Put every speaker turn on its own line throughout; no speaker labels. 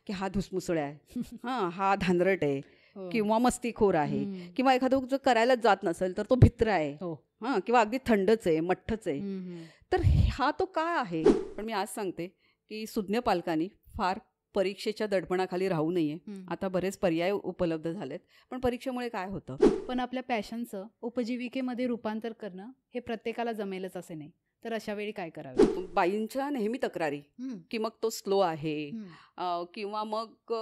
की हा धुसमुसळा आहे, हां हा धांदरट आहे, किंवा मस्तीखोर आहे, किंवा एखादं जर करायलाच जात नसेल तर तो भित्रा आहे, हां, किंवा अगदी थंडच आहे, मठ्ठच आहे. तर हा तो काय आहे? पण मी आज सांगते की सुज्ञ पालकांनी फार परीक्षेच्या दडपणाखाली राहू नये. आता बरेच पर्याय उपलब्ध झालेत, पण परीक्षेमुळे काय होतं?
पण आपल्या पॅशनचं उपजीविकेमध्ये रूपांतर करणं हे प्रत्येकाला जमेलच असे नाही. तर अशा वेळी काय करावे?
बाईंच्या नेहमी तक्रारी की मग तो स्लो आहे, किंवा मग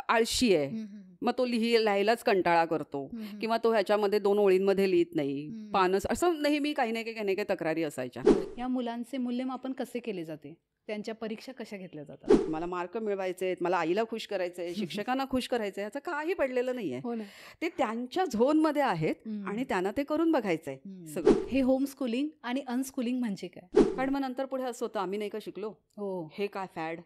आळशी आहे, मग तो लिहायलाच कंटाळा करतो, किंवा तो ह्याच्यामध्ये 2 ओळींमध्ये लिहित नाही, पानस, असं नेहमी काही ना काही तक्रारी असायच्या.
या मुलांचे मूल्यमापन कसे केले जाते? त्यांच्या परीक्षा कशा घेतल्या जातात?
मला मार्क मिळवायचे आहेत, मला आईला खुश करायचंय, शिक्षकांना खुश करायचंय, ह्याचं काही पडलेलं नाहीये. ते त्यांच्या झोनमध्ये आहेत आणि त्यांना ते करून बघायचंय सगळं.
हे होम स्कूलिंग आणि अनस्कूलिंग म्हणजे काय?
पण मग नंतर पुढे असं होतं, आम्ही नाही का शिकलो, हे काय फॅड,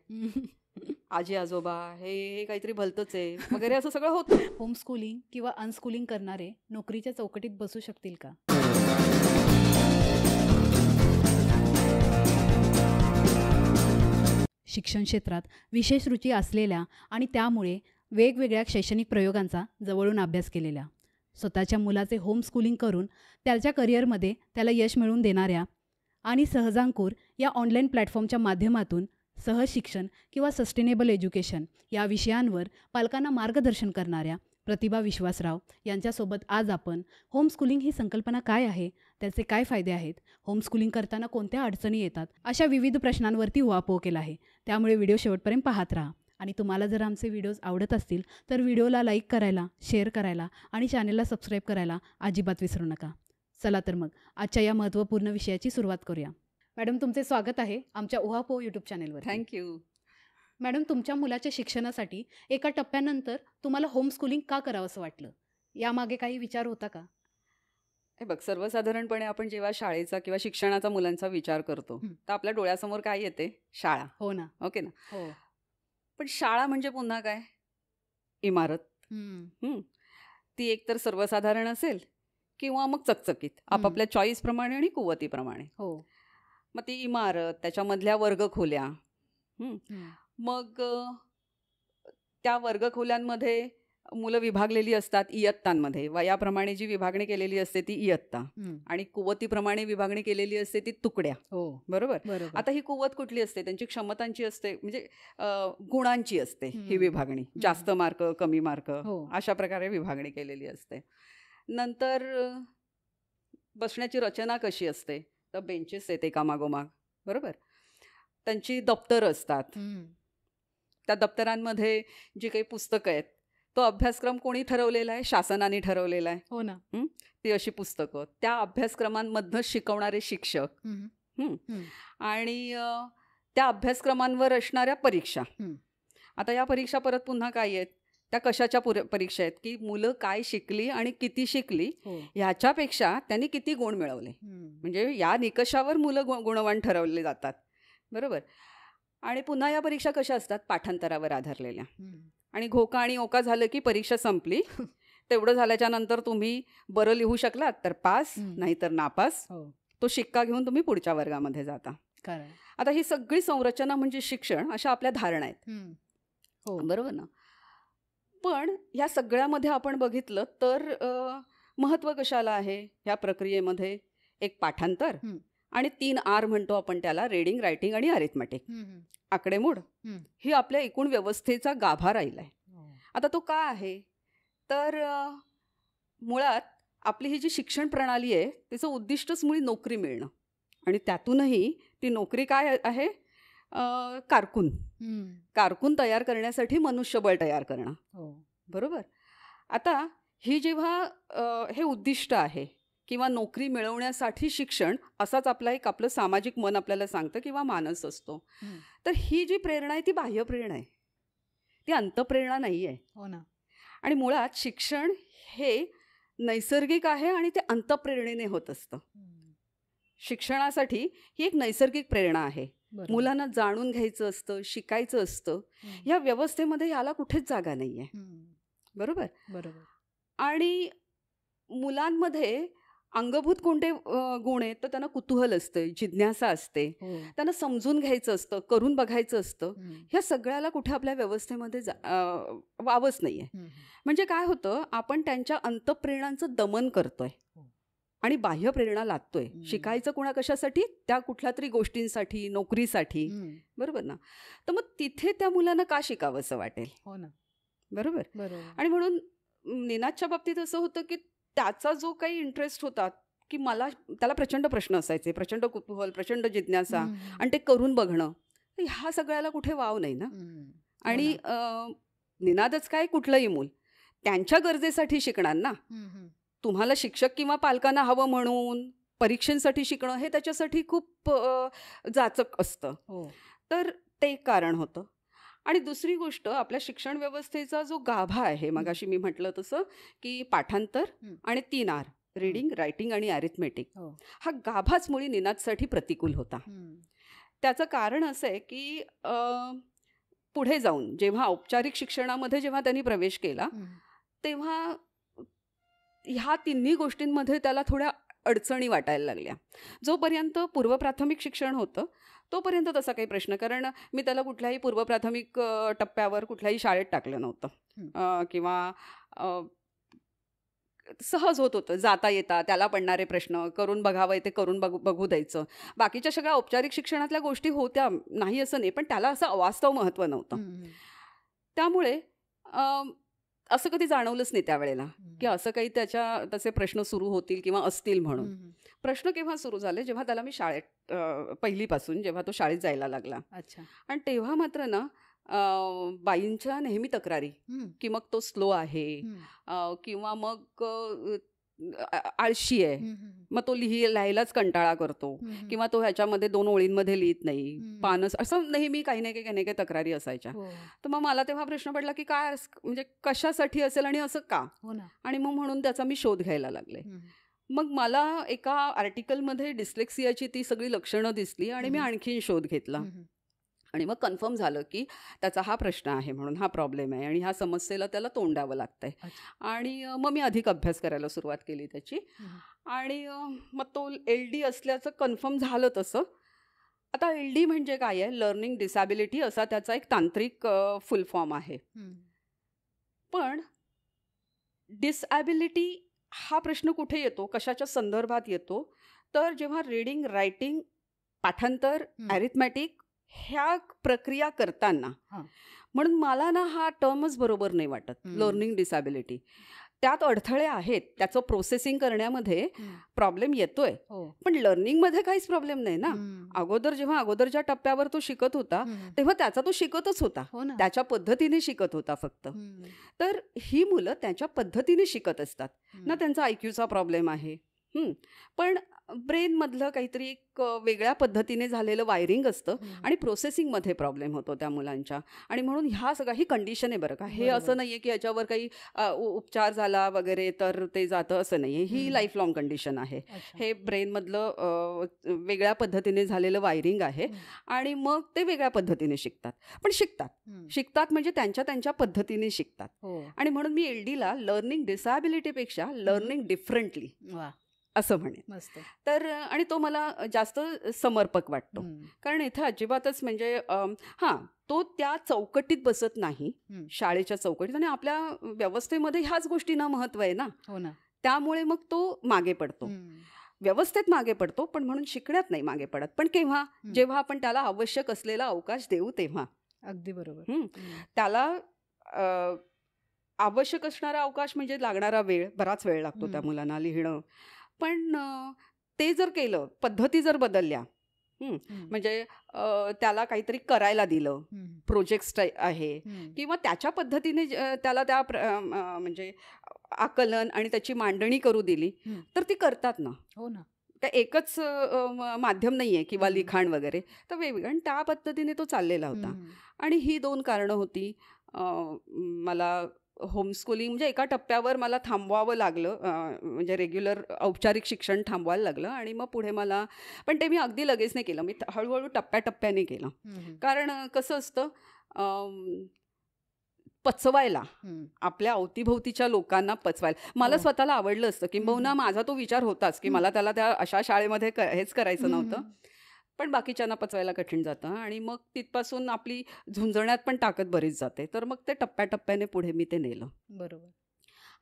आजी आजोबा हे काहीतरी भलतंच आहे वगैरे, असं सगळं होतं.
होम स्कूलिंग किंवा अनस्कूलिंग करणारे नोकरीच्या चौकटीत बसू शकतील का? शिक्षण क्षेत्रात विशेष रुची असलेल्या आणि त्यामुळे वेगवेगळ्या शैक्षणिक प्रयोगांचा जवळून अभ्यास केलेल्या, स्वतःच्या मुलाचे होम स्कूलिंग करून त्याच्या करिअरमध्ये त्याला यश मिळवून देणाऱ्या आणि सहजांकूर या ऑनलाईन प्लॅटफॉर्मच्या माध्यमातून सहज शिक्षण किंवा सस्टेनेबल एज्युकेशन या विषयांवर पालकांना मार्गदर्शन करणाऱ्या प्रतिभा विश्वासराव यांच्यासोबत आज आपण होम स्कूलिंग ही संकल्पना काय आहे, त्याचे काय फायदे आहेत, होम स्कूलिंग करताना कोणत्या अडचणी येतात, अशा विविध प्रश्नांवरती उहापोह केला आहे. त्यामुळे व्हिडिओ शेवटपर्यंत पाहत राहा. आणि तुम्हाला जर आमचे व्हिडिओज आवडत असतील तर व्हिडिओला लाईक करायला, शेअर करायला आणि चॅनलला सबस्क्राईब करायला अजिबात विसरू नका. चला तर मग आजच्या या महत्त्वपूर्ण विषयाची सुरुवात करूया. मॅडम, तुमचे स्वागत आहे आमच्या उहापोह यूट्यूब चॅनलवर.
थँक्यू.
मॅडम, तुमच्या मुलाच्या शिक्षणासाठी एका टप्प्यानंतर तुम्हाला होम स्कूलिंग का करावं असं वाटलं? यामागे काही विचार होता का?
हे बघ, सर्वसाधारणपणे आपण जेव्हा शाळेचा किंवा शिक्षणाचा मुलांचा विचार करतो तर आपल्या डोळ्यासमोर काय येते? शाळा.
हो ना.
ओके ना.
हो.
पण शाळा म्हणजे पुन्हा काय? इमारत. ती एकतर सर्वसाधारण असेल किंवा मग चकचकीत, आपापल्या चॉईसप्रमाणे आणि कुवतीप्रमाणे.
हो.
मग ती इमारत, त्याच्यामधल्या वर्गखोल्या, मग त्या वर्गखोल्यांमध्ये मुलं विभागलेली असतात इयत्तांमध्ये. वयाप्रमाणे जी विभागणी केलेली असते ती इयत्ता, आणि कुवतीप्रमाणे विभागणी केलेली असते ती तुकड्या. बरोबर. आता ही कुवत कुठली असते? त्यांची क्षमतांची असते, म्हणजे गुणांची असते ही विभागणी. जास्त मार्क, कमी मार्क, अशा प्रकारे विभागणी केलेली असते. नंतर बसण्याची रचना कशी असते? तर बेंचेस आहेत एकामागोमाग. बरोबर. त्यांची दप्तरं असतात. त्या दप्तरांमध्ये जी काही पुस्तकं आहेत, तो अभ्यासक्रम कोणी ठरवलेला आहे? शासनाने ठरवलेला आहे.
हो ना.
ती अशी पुस्तकं, त्या अभ्यासक्रमांमधनं शिकवणारे शिक्षक, आणि त्या अभ्यासक्रमांवर असणाऱ्या परीक्षा. आता या परीक्षा परत पुन्हा काय आहेत? त्या कशाच्या परीक्षा आहेत? की मुलं काय शिकली आणि किती शिकली ह्याच्यापेक्षा त्यांनी किती गुण मिळवले, म्हणजे या निकषावर मुलं गुणवान ठरवले जातात. बरोबर. आणि पुन्हा या परीक्षा कशा असतात? पाठांतरावर आधारलेल्या. आणि घोका आणि ओका झालं की परीक्षा संपली. तेवढं झाल्याच्या नंतर तुम्ही बरं लिहू शकलात तर पास, नाहीतर नापास. तो शिक्का घेऊन तुम्ही पुढच्या वर्गामध्ये जाता. आता ही सगळी संरचना म्हणजे शिक्षण, अशा आपल्या धारणा आहेत. बरोबर ना. पण या सगळ्यामध्ये आपण बघितलं तर महत्त्व कशाला आहे ह्या प्रक्रियेमध्ये? एक पाठांतर आणि 3 R म्हणतो आपण त्याला, रीडिंग, रायटिंग आणि अरिथमॅटिक, आकडेमोड. ही आपल्या एकूण व्यवस्थेचा गाभा राहिला आहे. आता तो का आहे? तर मुळात आपली ही जी शिक्षण प्रणाली आहे तिचं उद्दिष्टच मुळी नोकरी मिळणं, आणि त्यातूनही ती नोकरी काय आहे? कारकून तयार करण्यासाठी मनुष्यबळ तयार करणं. बरोबर. आता ही जेव्हा हे उद्दिष्ट आहे किंवा नोकरी मिळवण्यासाठी शिक्षण, असाच आपलं सामाजिक मन आपल्याला सांगतं किंवा मानस असतो. तर ही जी प्रेरणा आहे ती बाह्य प्रेरणा आहे, ती अंतप्रेरणा नाही आहे.
हो ना.
आणि मुळात शिक्षण हे नैसर्गिक आहे आणि ते अंतप्रेरणेने होत असतं. शिक्षणासाठी ही एक नैसर्गिक प्रेरणा आहे. मुलांना जाणून घ्यायचं असतं, शिकायचं असतं. या व्यवस्थेमध्ये याला कुठेच जागा नाही आहे. बरोबर.
बरोबर.
आणि मुलांमध्ये अंगभूत कोणते गुण आहेत तर त्यांना कुतूहल असते, जिज्ञासा असते, त्यांना समजून घ्यायचं असतं, करून बघायचं असतं. ह्या सगळ्याला कुठे आपल्या व्यवस्थेमध्ये वावच नाही आहे. म्हणजे काय होतं, आपण त्यांच्या अंतःप्रेरणांचं दमन करतोय आणि बाह्य प्रेरणा लादतोय. शिकायचं कुणा कशासाठी? त्या कुठल्या तरी गोष्टींसाठी, नोकरीसाठी, बरोबर ना? तर मग तिथे त्या मुलांना का शिकावं असं वाटेल?
हो ना,
बरोबर. आणि म्हणून निनादच्या बाबतीत असं होतं की त्याचा जो काही इंटरेस्ट होता की त्याला प्रचंड प्रश्न असायचे, प्रचंड कुतूहल, प्रचंड जिज्ञासा आणि ते करून बघणं, ह्या सगळ्याला कुठे वाव नाही ना. आणि निनादच काय, कुठलंही मूल त्यांच्या गरजेसाठी शिकणार ना. तुम्हाला शिक्षक किंवा पालकांना हवं म्हणून परीक्षेसाठी शिकणं हे त्याच्यासाठी खूप जाचक असतं. तर ते कारण होतं. आणि दुसरी गोष्ट, आपल्या शिक्षण व्यवस्थेचा जो गाभा आहे, मगाशी मी म्हटलं तसं की पाठांतर आणि 3 R, रीडिंग, रायटिंग आणि अरिथमेटिक, हा गाभाच मुळी निनादसाठी प्रतिकूल होता. त्याचं कारण असं आहे की पुढे जाऊन जेव्हा औपचारिक शिक्षणामध्ये जेव्हा त्यांनी प्रवेश केला तेव्हा ह्या तिन्ही गोष्टींमध्ये त्याला थोड्या अडचणी वाटायला लागल्या. जोपर्यंत पूर्वप्राथमिक शिक्षण होतं तोपर्यंत तसा काही प्रश्न, कारण मी त्याला कुठल्याही पूर्वप्राथमिक टप्प्यावर कुठल्याही शाळेत टाकलं नव्हतं किंवा सहज होत होतं, जाता येता त्याला पडणारे प्रश्न करून बघावं ते करून बघू द्यायचं. बाकीच्या सगळ्या औपचारिक शिक्षणातल्या गोष्टी होत्या, नाही असं नाही, पण त्याला असं अवास्तव महत्त्व नव्हतं. त्यामुळे असं कधी जाणवलंच नाही त्यावेळेला की असं काही त्याचे प्रश्न सुरू होतील किंवा असतील म्हणून. प्रश्न केव्हा सुरू झाले, जेव्हा त्याला मी शाळेत पहिलीपासून जेव्हा तो शाळेत जायला लागला. आणि तेव्हा मात्र ना बाईंच्या नेहमी तक्रारी की मग तो स्लो आहे किंवा मग आळशी आहे, मग तो लिहायलाच कंटाळा करतो किंवा तो ह्याच्यामध्ये 2 ओळींमध्ये लिहित नाही, पानस, असं नेहमी काही नाही काही तक्रारी असायच्या. तर मग मला तेव्हा प्रश्न पडला की काय, म्हणजे कशासाठी असेल आणि असं का. आणि मग म्हणून त्याचा मी शोध घ्यायला लागले. मग मला एका आर्टिकलमध्ये डिस्लेक्सियाची ती सगळी लक्षणं दिसली आणि मी आणखीन शोध घेतला आणि मग कन्फर्म झालं की त्याचा हा प्रश्न आहे म्हणून, हा प्रॉब्लेम आहे आणि ह्या समस्येला त्याला तोंड द्यावं लागतंय. आणि मग मी अधिक अभ्यास करायला सुरुवात केली त्याची आणि मग तो LD असल्याचं कन्फर्म झालं. तसं आता LD म्हणजे काय आहे, लर्निंग डिसॅबिलिटी असा त्याचा एक तांत्रिक फुल फॉर्म आहे. पण डिसॅबिलिटी हा प्रश्न कुठे येतो, कशाच्या संदर्भात येतो, तर जेव्हा रीडिंग, रायटिंग, पाठांतर, अरिथमॅटिक ह्या प्रक्रिया करताना, म्हणून मला ना हा टर्मच बरोबर नाही वाटत, लर्निंग डिसॅबिलिटी. त्यात अडथळे आहेत, त्याचं प्रोसेसिंग करण्यामध्ये प्रॉब्लेम येतोय, पण लर्निंगमध्ये काहीच प्रॉब्लेम नाही ना. जेव्हा अगोदरच्या टप्प्यावर तो शिकत होता तेव्हा त्याचा तो शिकतच होता, त्याच्या पद्धतीने शिकत होता फक्त. तर ही मुलं त्याच्या पद्धतीने शिकत असतात ना, त्यांचा IQचा प्रॉब्लेम आहे, पण ब्रेनमधलं काहीतरी एक वेगळ्या पद्धतीने झालेलं वायरिंग असतं आणि प्रोसेसिंगमध्ये प्रॉब्लेम होतो त्या मुलांच्या. आणि म्हणून ह्या सगळ्या ही कंडिशन आहे बरं का, हे असं नाही आहे की याच्यावर काही उपचार झाला वगैरे तर ते जातं, असं नाही आहे. ही लाईफ लॉंग कंडिशन आहे. हे ब्रेनमधलं वेगळ्या पद्धतीने झालेलं वायरिंग आहे आणि मग ते वेगळ्या पद्धतीने शिकतात, पण शिकतात म्हणजे त्यांच्या पद्धतीने शिकतात. आणि म्हणून मी LDला लर्निंग डिसॅबिलिटीपेक्षा लर्निंग डिफरंटली असं म्हणेन. तर आणि तो मला जास्त समर्पक वाटतो, कारण इथं अजिबातच म्हणजे तो त्या चौकटीत बसत नाही, शाळेच्या चौकटीत, आणि आपल्या व्यवस्थेमध्ये ह्याच गोष्टींना महत्व आहे ना. त्यामुळे मग तो मागे पडतो, व्यवस्थेत मागे पडतो, पण म्हणून शिकण्यात नाही मागे पडत. पण केव्हा, जेव्हा आपण त्याला आवश्यक असलेला अवकाश देऊ तेव्हा.
अगदी बरोबर.
त्याला आवश्यक असणारा अवकाश म्हणजे लागणारा वेळ, बराच वेळ लागतो त्या मुलांना लिहिणं, पण ते जर केलं, पद्धती जर बदलल्या, म्हणजे त्याला काहीतरी करायला दिलं, प्रोजेक्ट्स आहे किंवा त्याच्या पद्धतीने त्याला त्या म्हणजे आकलन आणि त्याची मांडणी करू दिली तर ती करतात ना. काय एकच माध्यम नाहीये किंवा लिखाण वगैरे, तर वेगवेगळं, आणि त्या पद्धतीने तो चाललेला होता. आणि ही 2 कारणं होती. मला होमस्कूलिंग म्हणजे एका टप्प्यावर मला थांबवावं लागलं, म्हणजे रेग्युलर औपचारिक शिक्षण थांबवायला लागलं आणि मग पुढे मला, पण ते मी अगदी लगेच नाही केलं, मी हळूहळू टप्प्याटप्प्याने केलं. कारण कसं असतं, पचवायला, आपल्या अवतीभोवतीच्या लोकांना पचवायला मला स्वतःला आवडलं असतं. किंबहुना माझा तो विचार होताच की मला त्याला त्या अशा शाळेमध्ये हेच करायचं नव्हतं, पण बाकीच्यांना पचवायला कठीण जातं आणि मग तिथपासून आपली झुंजण्यात पण ताकद बरीच जाते. तर मग ते टप्प्याटप्प्याने पुढे मी ते नेलं.
बरोबर.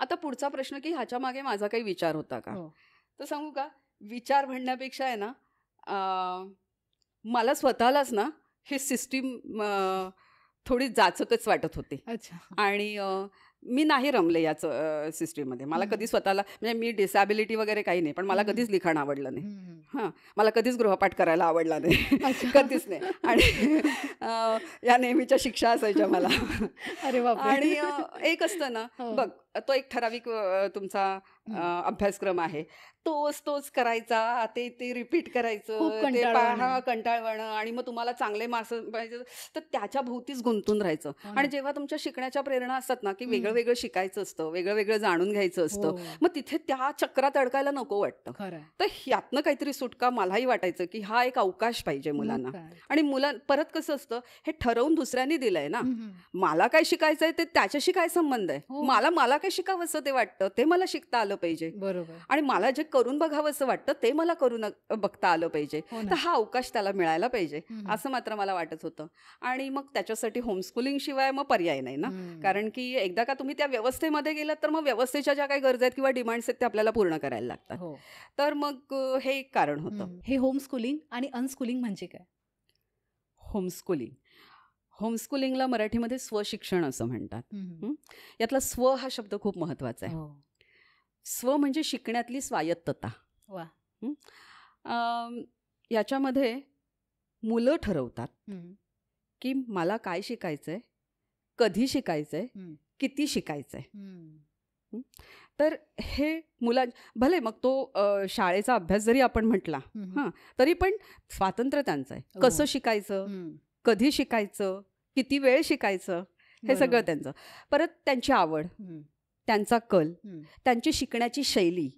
आता पुढचा प्रश्न की ह्याच्या मागे माझा काही विचार होता का, तर सांगू का, विचार म्हणण्यापेक्षा आहे ना, मला स्वतःलाच ना ही सिस्टीम थोडी जाचकच वाटत होती.
अच्छा.
आणि मी नाही रमले याच सिस्टीममध्ये. मला कधी स्वतःला, म्हणजे मी डिसॅबिलिटी वगैरे काही नाही, पण मला कधीच लिखाण आवडलं नाही. हां, मला कधीच गृहपाठ करायला आवडला नाही, कधीच नाही. आणि या नेहमीच्या शिक्षा असायच्या मला.
अरे बापरे.
आणि एक असतं ना, बघ, तो एक ठराविक तुमचा अभ्यासक्रम आहे, तोच करायचा, ते रिपीट करायचं, ते कंटाळवाणं, आणि मग तुम्हाला चांगले मार्क्स पाहिजे तर त्याच्या भोवतीच गुंतून राहायचं. आणि जेव्हा तुमच्या शिकण्याच्या प्रेरणा असतात ना, की वेगळं वेगळं शिकायचं असतं, वेगळं वेगळं जाणून घ्यायचं असतं, मग तिथे त्या चक्रात अडकायला नको वाटतं. तर यातनं काहीतरी सुटका मलाही वाटायचं की हा एक अवकाश पाहिजे मुलांना. आणि परत कसं असतं, हे ठरवून दुसऱ्यांनी दिलंय ना, मला काय शिकायचंय ते त्याच्याशी काय संबंध आहे, मला काय शिकावंसं ते वाटतं ते मला शिकता आलं पाहिजे.
बरोबर.
आणि मला जे करून बघावंसं वाटतं ते मला करून बघता आलं पाहिजे. तर हा अवकाश त्याला मिळायला पाहिजे, असं मात्र मला वाटत होतं. आणि मग त्याच्यासाठी होमस्कूलिंग शिवाय मग पर्याय नाही ना, कारण की एकदा का तुम्ही त्या व्यवस्थेमध्ये गेलात तर मग व्यवस्थेच्या ज्या काही गरजा आहेत किंवा डिमांड्स आहेत ते आपल्याला पूर्ण करायला लागतात. तर मग हे एक कारण होतं.
हे होमस्कूलिंग आणि अनस्कूलिंग म्हणजे काय?
होमस्कूलिंगला मराठीमध्ये स्वशिक्षण असं म्हणतात. यातला स्व हा शब्द खूप महत्वाचा आहे. स्व म्हणजे शिकण्यातली स्वायत्तता. याच्यामध्ये मुलं ठरवतात की मला काय शिकायचंय, कधी शिकायचंय, किती शिकायचंय. तर हे भले मग तो शाळेचा अभ्यास जरी आपण म्हटला तरी पण स्वातंत्र्य त्यांचं आहे. कसं शिकायचं, कधी शिकायचं, किती वेळ शिकायचं, हे सगळं त्यांचं. परत त्यांची आवड, त्यांचा कल, त्यांची शिकण्याची शैली,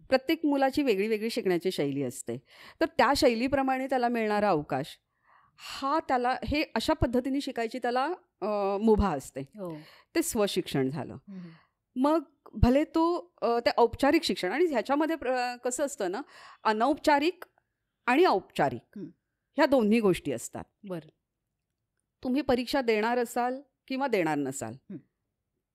प्रत्येक मुलाची वेगळी वेगळी शिकण्याची शैली असते. तर त्या शैलीप्रमाणे त्याला मिळणारा अवकाश हा त्याला हे अशा पद्धतीने शिकायची त्याला मुभा असते. ते स्वशिक्षण झालं. मग भले तो ते औपचारिक शिक्षण, आणि ह्याच्यामध्ये कसं असतं ना, अनौपचारिक आणि औपचारिक ह्या दोन्ही गोष्टी असतात.
बरं.
तुम्ही परीक्षा देणार असाल किंवा देणार नसाल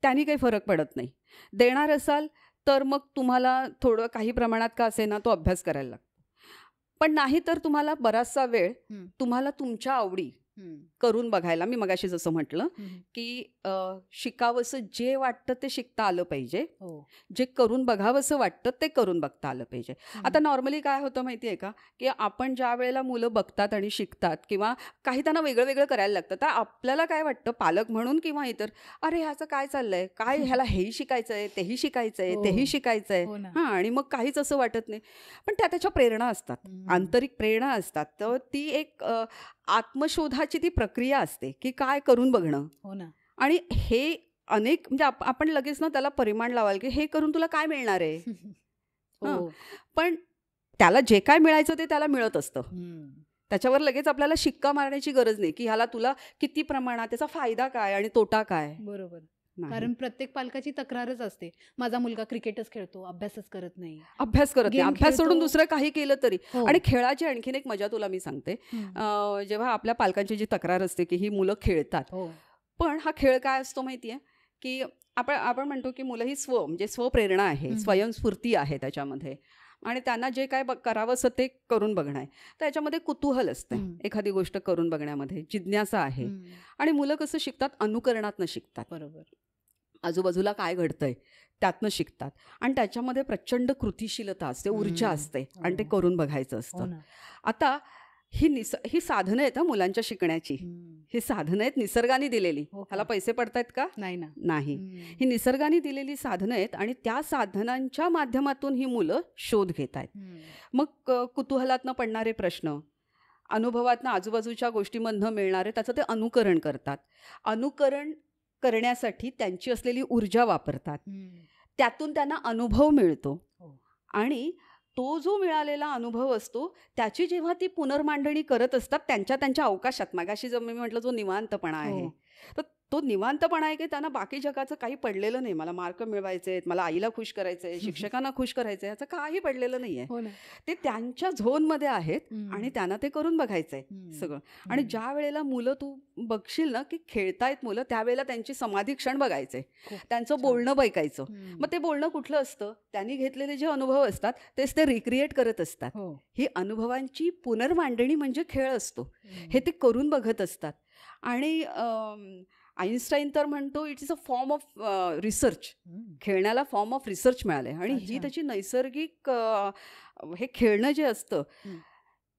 त्यांनी काही फरक पडत नाही. देणार असाल तर मग तुम्हाला थोडं काही प्रमाणात का असेना तो अभ्यास करायला लागतो, पण नाही तर तुम्हाला बराचसा वेळ तुम्हाला तुमच्या आवडी करून बघायला, मी मगाशी जसं म्हटलं की शिकावंसं जे वाटतं ते शिकता आलं पाहिजे, जे करून बघावंसं वाटतं ते करून बघता आलं पाहिजे. आता नॉर्मली काय होतं माहिती आहे का, की आपण ज्या वेळेला मुलं बघतात आणि शिकतात किंवा काही त्यांना वेगळं वेगळं करायला लागतं, तर आपल्याला काय वाटतं पालक म्हणून किंवा इतर, अरे ह्याचं काय चाललंय, काय ह्याला हेही शिकायचंय, तेही शिकायचंय, तेही शिकायचंय. हां, आणि मग काहीच असं वाटत नाही. पण त्याच्या प्रेरणा असतात, आंतरिक प्रेरणा असतात. तर ती एक आत्मशोधाची ती प्रक्रिया असते की काय करून बघणं. आणि हे अनेक, म्हणजे आपण लगेच ना त्याला परिमाण लावाल की हे करून तुला काय मिळणार आहे. पण त्याला जे काय मिळायचं ते त्याला मिळत असतं. त्याच्यावर लगेच आपल्याला शिक्का मारण्याची गरज नाही की ह्याला तुला किती प्रमाणात, त्याचा फायदा काय आणि तोटा काय.
बरोबर. कारण प्रत्येक पालकाची तक्रारच असते, माझा मुलगा क्रिकेटच खेळतो, अभ्यासच करत नाही.
अभ्यास सोडून दुसरं काही केलं तरी. आणि खेळाची आणखीन एक मजा तुला मी सांगते. जेव्हा आपल्या पालकांची जी तक्रार असते की ही मुलं खेळतात, पण हा खेळ काय असतो माहितीये की आपण म्हणतो की मुलं ही म्हणजे स्वप्रेरणा आहे, स्वयंस्फूर्ती आहे त्याच्यामध्ये, आणि त्यांना जे काय करावंसं ते करून बघणं आहे. तर याच्यामध्ये कुतूहल असतं, एखादी गोष्ट करून बघण्यामध्ये जिज्ञासा आहे. आणि मुलं कसं शिकतात, अनुकरणातनं शिकतात.
बरोबर.
आजूबाजूला काय घडतंय त्यातनं शिकतात, आणि त्याच्यामध्ये प्रचंड कृतिशीलता असते, ऊर्जा असते, आणि ते करून बघायचं असतं. आता ही साधनं आहेत मुलांच्या शिकण्याची, ही साधनं आहेत निसर्गाने दिलेली. ह्याला पैसे पडतायत का? नाही. ही निसर्गाने दिलेली साधनं आहेत, आणि त्या साधनांच्या माध्यमातून ही मुलं शोध घेत आहेत. मग कुतूहलातनं पडणारे प्रश्न, अनुभवातनं आजूबाजूच्या गोष्टीमधनं मिळणारे त्याचं ते अनुकरण करतात. अनुकरण करण्यासाठी त्यांची असलेली ऊर्जा वापरतात. त्यातून त्यांना अनुभव मिळतो, आणि तो जो मिळालेला अनुभव असतो त्याची जेव्हा ती पुनर्मांडणी करत असतात त्यांच्या अवकाशात, मागाशी जो मी म्हटलं जो निवांतपणा आहे, तर तो निवांतपणा आहे की त्यांना बाकी जगाचं काही पडलेलं नाही. मला मार्क मिळवायचे आहेत, मला आईला खुश करायचं आहे, शिक्षकांना खुश करायचं आहे, ह्याचं काही पडलेलं नाही आहे. ते त्यांच्या झोनमध्ये आहेत आणि त्यांना ते करून बघायचं आहे सगळं. आणि ज्या वेळेला मुलं तू बघशील ना की खेळतायत मुलं, त्यावेळेला त्यांची समाधी क्षण बघायचे, त्यांचं बोलणं ऐकायचं. मग ते बोलणं कुठलं असतं, त्यांनी घेतलेले जे अनुभव असतात तेच ते रिक्रिएट करत असतात. ही अनुभवांची पुनर्मांडणी म्हणजे खेळ असतो. हे ते करून बघत असतात. आणि आईन्स्टाईन तर म्हणतो it is a form of research. खेळण्याला फॉर्म ऑफ रिसर्च मिळाले आणि ही त्याची नैसर्गिक हे खेळणं जे असतं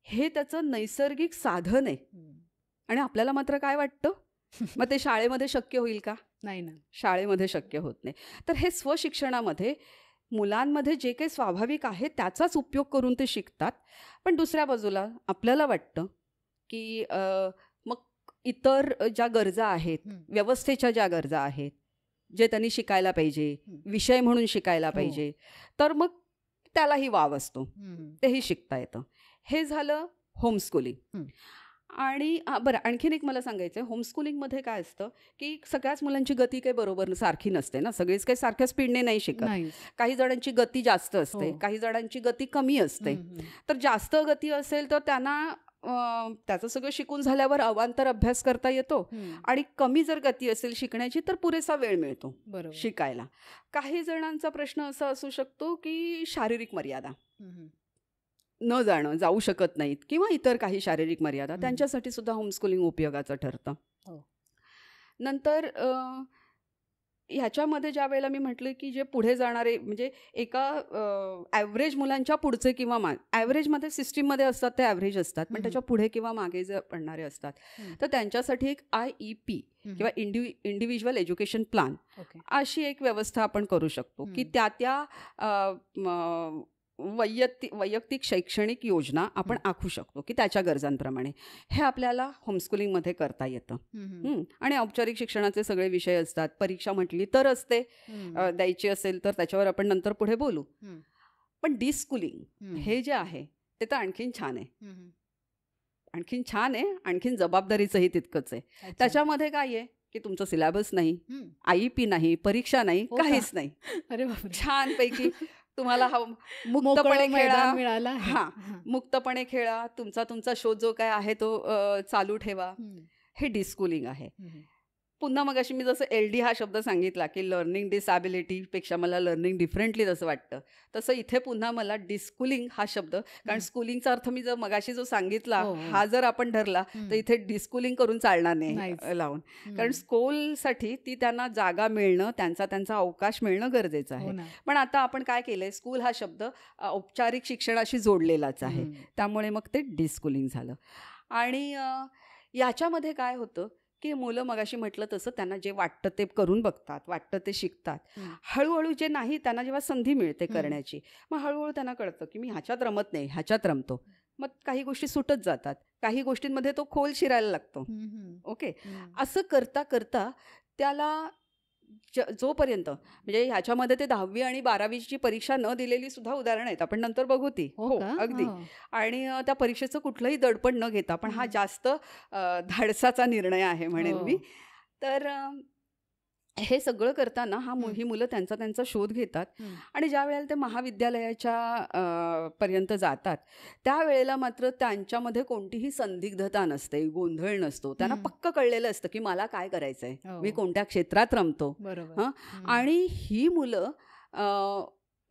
हे त्याचं नैसर्गिक साधन आहे. आणि आपल्याला मात्र काय वाटतं, मग ते शाळेमध्ये शक्य होईल का?
नाही ना,
शाळेमध्ये शक्य होत नाही. तर हे स्वशिक्षणामध्ये मुलांमध्ये जे काही स्वाभाविक आहे त्याचाच उपयोग करून ते शिकतात. पण दुसऱ्या बाजूला आपल्याला वाटतं की मग इतर ज्या गरजा आहेत, व्यवस्थेच्या ज्या गरजा आहेत, जे त्यांनी शिकायला पाहिजे, विषय म्हणून शिकायला पाहिजे, तर मग त्यालाही वाव असतो, तेही शिकता येतं. हे झालं होमस्कूलिंग. आणि बरं, आणखीन एक मला सांगायचं आहे, होमस्कूलिंगमध्ये काय असतं की सगळ्याच मुलांची गती काही बरोबर सारखी नसते ना. सगळेच काही सारख्या स्पीडने नाही शिकत. काही जणांची गती जास्त असते, काही जणांची गती कमी असते. तर जास्त गती असेल तर त्यांना त्याचं सगळं शिकून झाल्यावर अवांतर अभ्यास करता येतो. आणि कमी जर गती असेल शिकण्याची तर पुरेसा वेळ मिळतो शिकायला. काही जणांचा प्रश्न असा असू शकतो की शारीरिक मर्यादा, न जाऊ शकत नाहीत किंवा इतर काही शारीरिक मर्यादा, त्यांच्यासाठी सुद्धा होमस्कूलिंग उपयोगाचं ठरतं. नंतर ह्याच्यामध्ये ज्या वेळेला मी म्हटलं की जे पुढे जाणारे म्हणजे एका ॲव्हरेज मुलांच्या पुढचे किंवा ॲव्हरेजमध्ये सिस्टीममध्ये असतात ते ॲव्हरेज असतात, पण त्याच्या पुढे किंवा मागे जे पडणारे असतात तर त्यांच्यासाठी एक IEP किंवा इंडिव्हिज्युअल एज्युकेशन प्लॅन अशी एक व्यवस्था आपण करू शकतो की त्या वैयक्तिक शैक्षणिक योजना आपण आखू शकतो की त्याच्या गरजांप्रमाणे. हे आपल्याला होमस्कूलिंगमध्ये करता येतं. आणि औपचारिक शिक्षणाचे सगळे विषय असतात. परीक्षा म्हटली तर असते, द्यायची असेल तर त्याच्यावर आपण नंतर पुढे बोलू. पण डिस्कूलिंग हे जे आहे ते तर आणखीन छान आहे, आणखीन जबाबदारीचंही तितकंच आहे. त्याच्यामध्ये काय आहे की तुमचं सिलेबस नाही, IEP नाही, परीक्षा नाही, काहीच नाही. छानपैकी तुम्हाला मुक्तपणे खेळा, मुक्तपणे खेळा, तुमचा शोध जो काय आहे तो चालू ठेवा. हे डिस्कूलिंग आहे. पुन्हा मग अशी मी जसं LD हा शब्द सांगितला की लर्निंग डिसॅबिलिटीपेक्षा मला लर्निंग डिफरंटली जसं वाटतं, तसं इथे पुन्हा मला डिस्कूलिंग हा शब्द, कारण स्कूलिंगचा अर्थ मी जर मगाशी जो सांगितला हा जर आपण धरला तर इथे डिस्कूलिंग करून चालणार नाही लावून. कारण स्कूलसाठी ती त्यांना जागा मिळणं, त्यांचा अवकाश मिळणं गरजेचं आहे. पण आता आपण काय केलंय, स्कूल हा शब्द औपचारिक शिक्षणाशी जोडलेलाच आहे, त्यामुळे मग ते डिस्कूलिंग झालं. आणि याच्यामध्ये काय होतं की मुलं मगाशी म्हटलं तसं त्यांना जे वाटतं ते करून बघतात, वाटतं ते शिकतात. हळूहळू जे नाही त्यांना जेव्हा संधी मिळते करण्याची, मग हळूहळू त्यांना कळतं की मी ह्याच्यात रमत नाही, ह्याच्यात रमतो. मग काही गोष्टी सुटत जातात, काही गोष्टींमध्ये तो खोल शिरायला लागतो. ओके, असं करता करता त्याला जोपर्यंत म्हणजे ह्याच्यामध्ये ते 10वी आणि 12वीची परीक्षा न दिलेली सुद्धा उदाहरणं आहेत, आपण नंतर बघू ती. हो अगदी. आणि त्या परीक्षेचं कुठलंही दडपण न घेता, पण हा जास्त धाडसाचा निर्णय आहे म्हणेन मी. तर हे सगळं करताना ही मुलं त्यांचा शोध घेतात. आणि ज्या वेळेला ते महाविद्यालयाच्या पर्यंत जातात त्यावेळेला मात्र त्यांच्यामध्ये कोणतीही संदिग्धता नसते, गोंधळ नसतो. त्यांना पक्क कळलेलं असतं की मला काय करायचंय, मी कोणत्या क्षेत्रात रमतो. आणि ही मुलं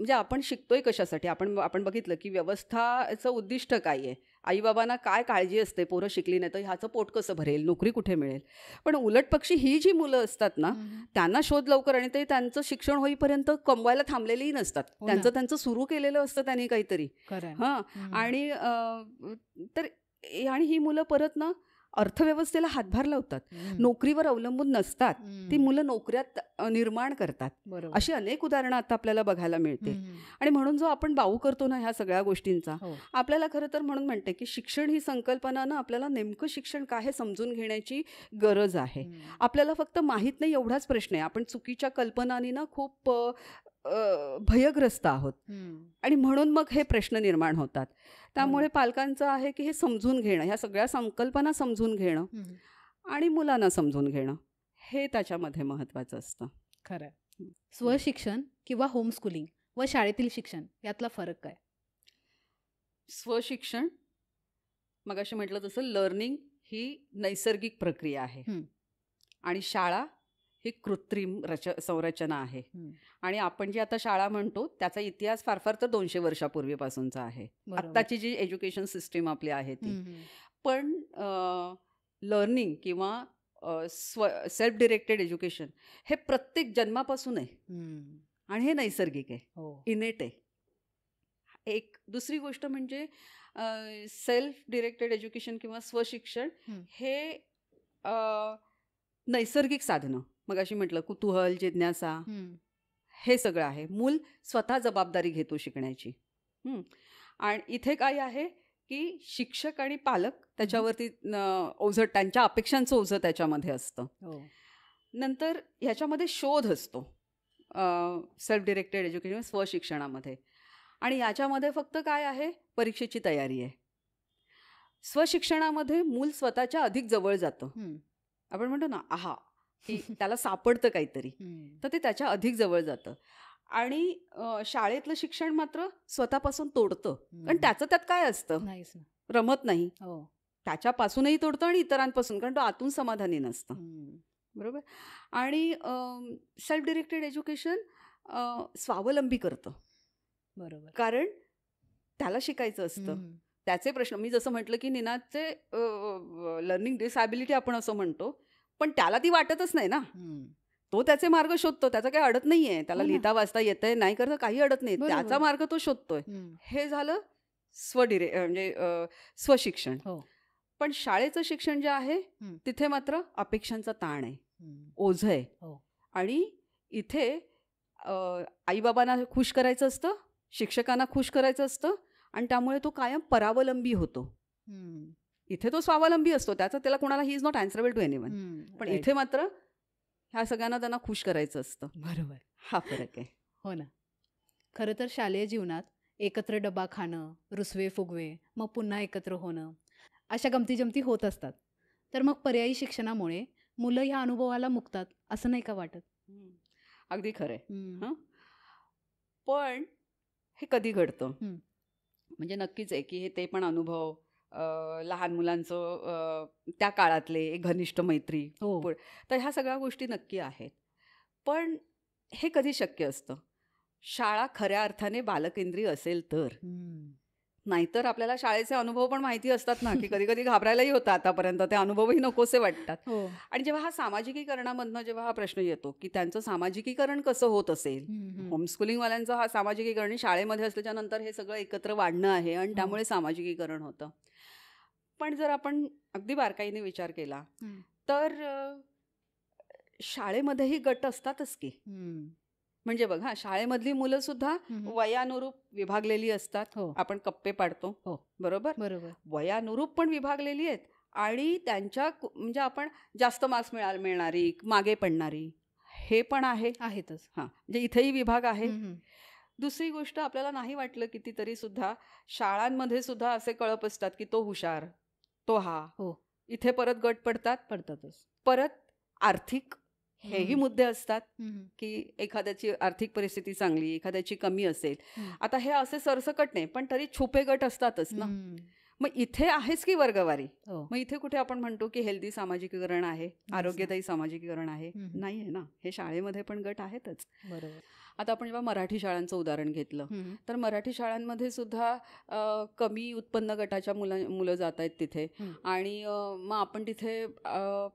म्हणजे आपण शिकतोय कशासाठी, आपण बघितलं की व्यवस्थाचं उद्दिष्ट काय आहे, आईबाबांना काय काळजी असते, पोरं शिकली नाही तर ह्याचं पोट कसं भरेल, नोकरी कुठे मिळेल. पण उलट पक्षी ही जी मुलं असतात ना त्यांना शोध लवकर, आणि ते त्यांचं शिक्षण होईपर्यंत कमवायला थांबलेलीही नसतात, त्यांचं सुरू केलेलं असतं त्यांनी काहीतरी. आणि ही मुलं परत ना अर्थव्यवस्थेला हातभार लावतात, नोकरीवर अवलंबून नसतात, ती मुलं नोकऱ्यात निर्माण करतात. अशी अनेक उदाहरणं आता आपल्याला बघायला मिळतील. आणि म्हणून जो आपण बाऊ करतो ना ह्या सगळ्या गोष्टींचा, आपल्याला खरं तर म्हणून म्हणते की शिक्षण ही संकल्पना ना आपल्याला नेमकं शिक्षण काय हे समजून घेण्याची गरज आहे. आपल्याला फक्त माहीत नाही एवढाच प्रश्न आहे. आपण चुकीच्या कल्पनांनी ना खूप भयग्रस्त आहोत आणि म्हणून मग हे प्रश्न निर्माण होतात. त्यामुळे पालकांचं आहे की हे समजून घेणं, ह्या सगळ्या संकल्पना समजून घेणं आणि मुलांना समजून घेणं हे त्याच्यामध्ये महत्त्वाचं असतं.
खरं. स्वशिक्षण किंवा होम स्कूलिंग व शाळेतील शिक्षण यातला फरक काय?
स्वशिक्षण मगाशी म्हटलं तसं लर्निंग ही नैसर्गिक प्रक्रिया आहे आणि शाळा ही कृत्रिम संरचना आहे. आणि आपण जी आता शाळा म्हणतो त्याचा इतिहास फार फार तर 200 वर्षापूर्वीपासूनचा आहे. आत्ताची जी एज्युकेशन सिस्टीम आपली आहे ती. पण लर्निंग किंवा सेल्फ डिरेक्टेड एज्युकेशन हे प्रत्येक जन्मापासून आहे आणि हे नैसर्गिक आहे, इनेट आहे. एक दुसरी गोष्ट म्हणजे सेल्फ डिरेक्टेड एज्युकेशन किंवा स्वशिक्षण हे नैसर्गिक साधनं, मग अशी म्हटलं कुतूहल, जिज्ञासा, हे सगळं आहे. मूल स्वतः जबाबदारी घेतो शिकण्याची. आणि इथे काय आहे की शिक्षक आणि पालक त्याच्यावरती ओझं, त्यांच्या अपेक्षांचं ओझं त्याच्यामध्ये असतं. नंतर ह्याच्यामध्ये शोध असतो सेल्फ डिरेक्टेड एज्युकेशन स्वशिक्षणामध्ये. आणि याच्यामध्ये फक्त काय आहे, परीक्षेची तयारी आहे. स्वशिक्षणामध्ये मूल स्वतःच्या अधिक जवळ जातं. आपण म्हणतो ना आहा की त्याला सापडतं काहीतरी, तर ते त्याच्या अधिक जवळ जातं. आणि शाळेतलं शिक्षण मात्र स्वतःपासून तोडतं, कारण त्याचं त्यात काय असतं, रमत नाही, त्याच्यापासूनही तोडतं आणि इतरांपासून, कारण तो आतून समाधानी नसतं. बरोबर. आणि सेल्फ डिरेक्टेड एज्युकेशन स्वावलंबी करतं. बरोबर, कारण त्याला शिकायचं असतं, त्याचे प्रश्न. मी जसं म्हटलं की निनादचे लर्निंग डिसॅबिलिटी आपण असं म्हणतो, पण त्याला ती वाटतच नाही ना. तो त्याचे मार्ग शोधतो, त्याचं काही अडत नाहीये, त्याला लिहिता वाचता येतंय, नाही करता काही अडत नाही, त्याचा मार्ग तो शोधतोय. हे झालं म्हणजे स्वशिक्षण. पण शाळेचं शिक्षण जे आहे तिथे मात्र अपेक्षांचा ताण आहे, ओझं आहे. आणि इथे आईबाबांना खुश करायचं असतं, शिक्षकांना खुश करायचं असतं, आणि त्यामुळे तो कायम परावलंबी होतो. इथे तो स्वावलंबी असतो, त्याला कोणाला ही is not answerable to anyone. पण इथे मात्र ह्या सगळ्यांना त्यांना खुश करायचं असतं. बरोबर, हा फरक आहे.
हो ना. खरं तर शालेय जीवनात एकत्र डबा खाणं, रुसवे फुगवे, मग पुन्हा एकत्र होणं, अशा गमती जमती होत असतात. तर मग पर्यायी शिक्षणामुळे मुलं ह्या अनुभवाला मुकतात असं नाही का वाटत?
अगदी खरंय. पण हे कधी घडतं, म्हणजे नक्कीच आहे की हे ते पण अनुभव, लहान मुलांचं त्या काळातले एक घनिष्ठ मैत्री, तर ह्या सगळ्या गोष्टी नक्की आहेत. पण हे कधी शक्य असतं, शाळा खऱ्या अर्थाने बालकेंद्रीय असेल तर. नाहीतर आपल्याला शाळेचे अनुभव पण माहिती असतात ना, की कधी कधी घाबरायलाही होतं आतापर्यंत, ते अनुभवही नकोसे वाटतात. आणि जेव्हा हा सामाजिकीकरणामधनं जेव्हा हा प्रश्न येतो की त्यांचं सामाजिकीकरण कसं होत असेल, होमस्कुलिंगवाल्यांचं हा सामाजिकीकरण शाळेमध्ये असल्याच्या नंतर हे सगळं एकत्र वाढणं आहे आणि त्यामुळे सामाजिकीकरण होतं. पण जर आपण अगदी बारकाईने विचार केला तर शाळेमध्येही गट असतातच की. म्हणजे बघा, शाळेमधली मुलं सुद्धा वयानुरूप विभागलेली असतात. आपण कप्पे पाडतो, बरोबर, वयानुरूप पण विभागलेली आहेत. आणि त्यांच्या म्हणजे आपण जास्त मार्क्स मिळणारी, मागे पडणारी, हे पण आहेतच. म्हणजे इथेही विभाग आहे. दुसरी गोष्ट, आपल्याला नाही वाटलं कितीतरी सुद्धा शाळांमध्ये सुद्धा असे कळप असतात की तो हुशार, तो हा. इथे परत गट पडतातच. परत आर्थिक हेही मुद्दे असतात की एखाद्याची आर्थिक परिस्थिती चांगली, एखाद्याची कमी असेल. आता हे असे सरसकट नाही, पण तरी छुपे गट असतातच ना. मग इथे आहेच की वर्गवारी. मग इथे कुठे आपण म्हणतो की हेल्दी सामाजिकीकरण आहे, आरोग्यदायी सामाजिकीकरण आहे? नाही आहे ना. हे शाळेमध्ये पण गट आहेतच. बरोबर. आता आपण जेव्हा मराठी शाळांचं उदाहरण घेतलं तर मराठी शाळांमध्ये सुद्धा कमी उत्पन्न गटाच्या मुलं जात आहेत तिथे, आणि मग आपण तिथे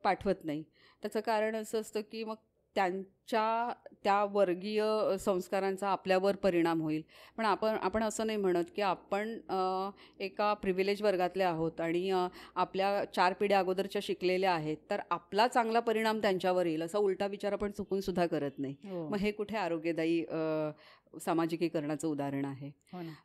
पाठवत नाही. त्याचं कारण असं असतं की मग त्यांच्या त्या वर्गीय संस्कारांचा आपल्यावर परिणाम होईल. पण आपण असं नाही म्हणत की आपण एका प्रिव्हिलेज वर्गातले आहोत आणि आपल्या 4 पिढ्या अगोदरच्या शिकलेल्या आहेत, तर आपला चांगला परिणाम त्यांच्यावर येईल असा उलटा विचार आपण चुकून सुद्धा करत नाही. मग हे कुठे आरोग्यदायी सामाजिकीकरणाचं उदाहरण आहे.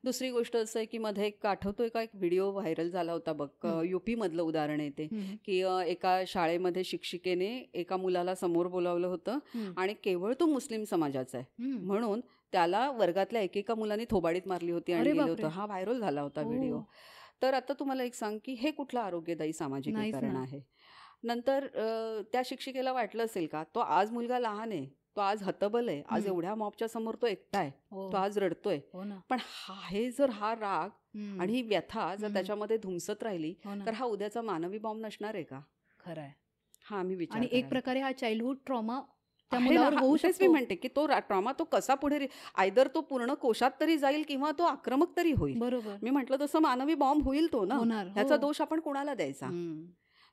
दुसरी गोष्ट असं आहे की मध्ये एक आठवतोय का, एक व्हिडिओ व्हायरल झाला होता बघ, UP मधलं उदाहरण आहे ते, की एका शाळेमध्ये शिक्षिकेने एका मुलाला समोर बोलावलं होतं आणि केवळ तो मुस्लिम समाजाचा आहे म्हणून त्याला वर्गातल्या एकेका मुलांनी थोबाडीत मारली होती आणि गेलं होतं. हा व्हायरल झाला होता व्हिडिओ. तर आता तुम्हाला एक सांग की हे कुठलं आरोग्यदायी सामाजिकीकरण आहे? नंतर त्या शिक्षिकेला वाटलं असेल का, तो आज मुलगा लहान आहे, तो आज हतबल आहे, आज एवढ्या मॉबच्या समोर तो एकटा आहे, तो आज रडतोय, पण हे जर हा राग आणि ही व्यथा जर त्याच्यामध्ये धुमसत राहिली तर हा उद्याचा मानवी बॉम्ब नसणार आहे का?
खरं आहे.
हा मी विचार
आणि एक प्रकारे हा चाइल्डहुड ट्रॉमा
मी म्हणते की तो ट्रॉमा तो कसा पुढे आयदर तो पूर्ण कोशात तरी जाईल किंवा तो आक्रमक तरी होईल.
बरोबर.
मी म्हटलं तसं मानवी बॉम्ब होईल तो ना, ह्याचा दोष आपण कोणाला द्यायचा?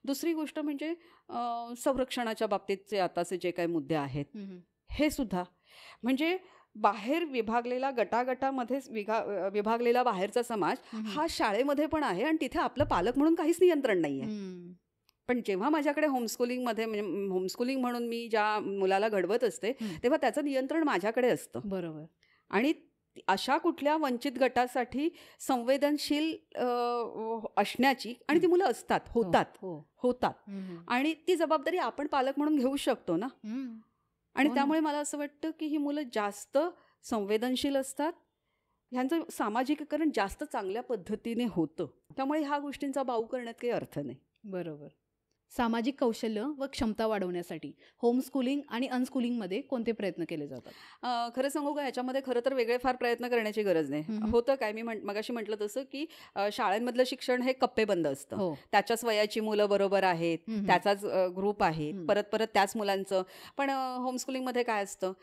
दुसरी गोष्ट म्हणजे संरक्षणाच्या बाबतीतचे आताचे जे काही मुद्दे आहेत हे सुद्धा, म्हणजे बाहेर विभागलेला गटागटामध्ये विभागलेला बाहेरचा समाज हा शाळेमध्ये पण आहे आणि तिथे आपलं पालक म्हणून काहीच नियंत्रण नाही आहे. पण जेव्हा माझ्याकडे होमस्कूलिंगमध्ये, म्हणजे होमस्कूलिंग म्हणून मी ज्या मुलाला घडवत असते तेव्हा त्याचं नियंत्रण माझ्याकडे असतं.
बरोबर.
आणि अशा कुठल्या वंचित गटासाठी संवेदनशील असण्याची, आणि ती मुलं असतात, होतात आणि ती जबाबदारी आपण पालक म्हणून घेऊ शकतो ना. आणि त्यामुळे मला असं वाटतं की ही मुलं जास्त संवेदनशील असतात, ह्यांचं सामाजिकीकरण जास्त चांगल्या पद्धतीने होतं. त्यामुळे ह्या गोष्टींचा बाऊ करण्यात काही अर्थ नाही.
बरोबर. सामाजिक कौशल्य व क्षमता वाढवण्यासाठी होमस्कूलिंग आणि अनस्कूलिंगमध्ये कोणते प्रयत्न केले जातात?
खरं सांगू का, ह्याच्यामध्ये खरं तर वेगळे फार प्रयत्न करण्याची गरज नाही. होतं काय, मी मगाशी म्हटलं तसं की शाळांमधलं शिक्षण हे कप्पेबंद असतं. त्याच्याच वयाची मुलं बरोबर आहेत, त्याचाच ग्रुप आहे, परत परत त्याच मुलांचं. पण होमस्कूलिंगमध्ये काय असतं,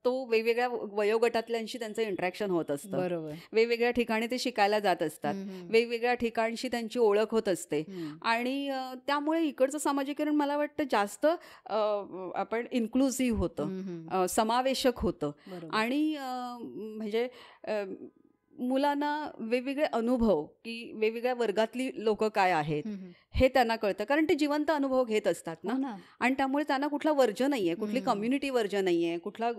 तो वेगवेगळ्या वयोगटातल्यांशी त्यांचं इंटरॅक्शन होत असतं.
बरोबर.
वेगवेगळ्या ठिकाणी ते शिकायला जात असतात, वेगवेगळ्या ठिकाणशी त्यांची ओळख होत असते आणि त्यामुळे इकडचं सामाजिकरण मला वाटतं जास्त आपण इन्क्लुझिव्ह होतं, समावेशक होतं. आणि म्हणजे मुलांना वेगवेगळे अनुभव की वेगवेगळ्या वर्गातली लोक काय आहेत हे त्यांना कळतं, कारण ते जिवंत अनुभव घेत असतात ना. आणि त्यामुळे त्यांना कुठला वर्ज नाहीये, कुठली कम्युनिटी वर्ज नाहीये, कुठला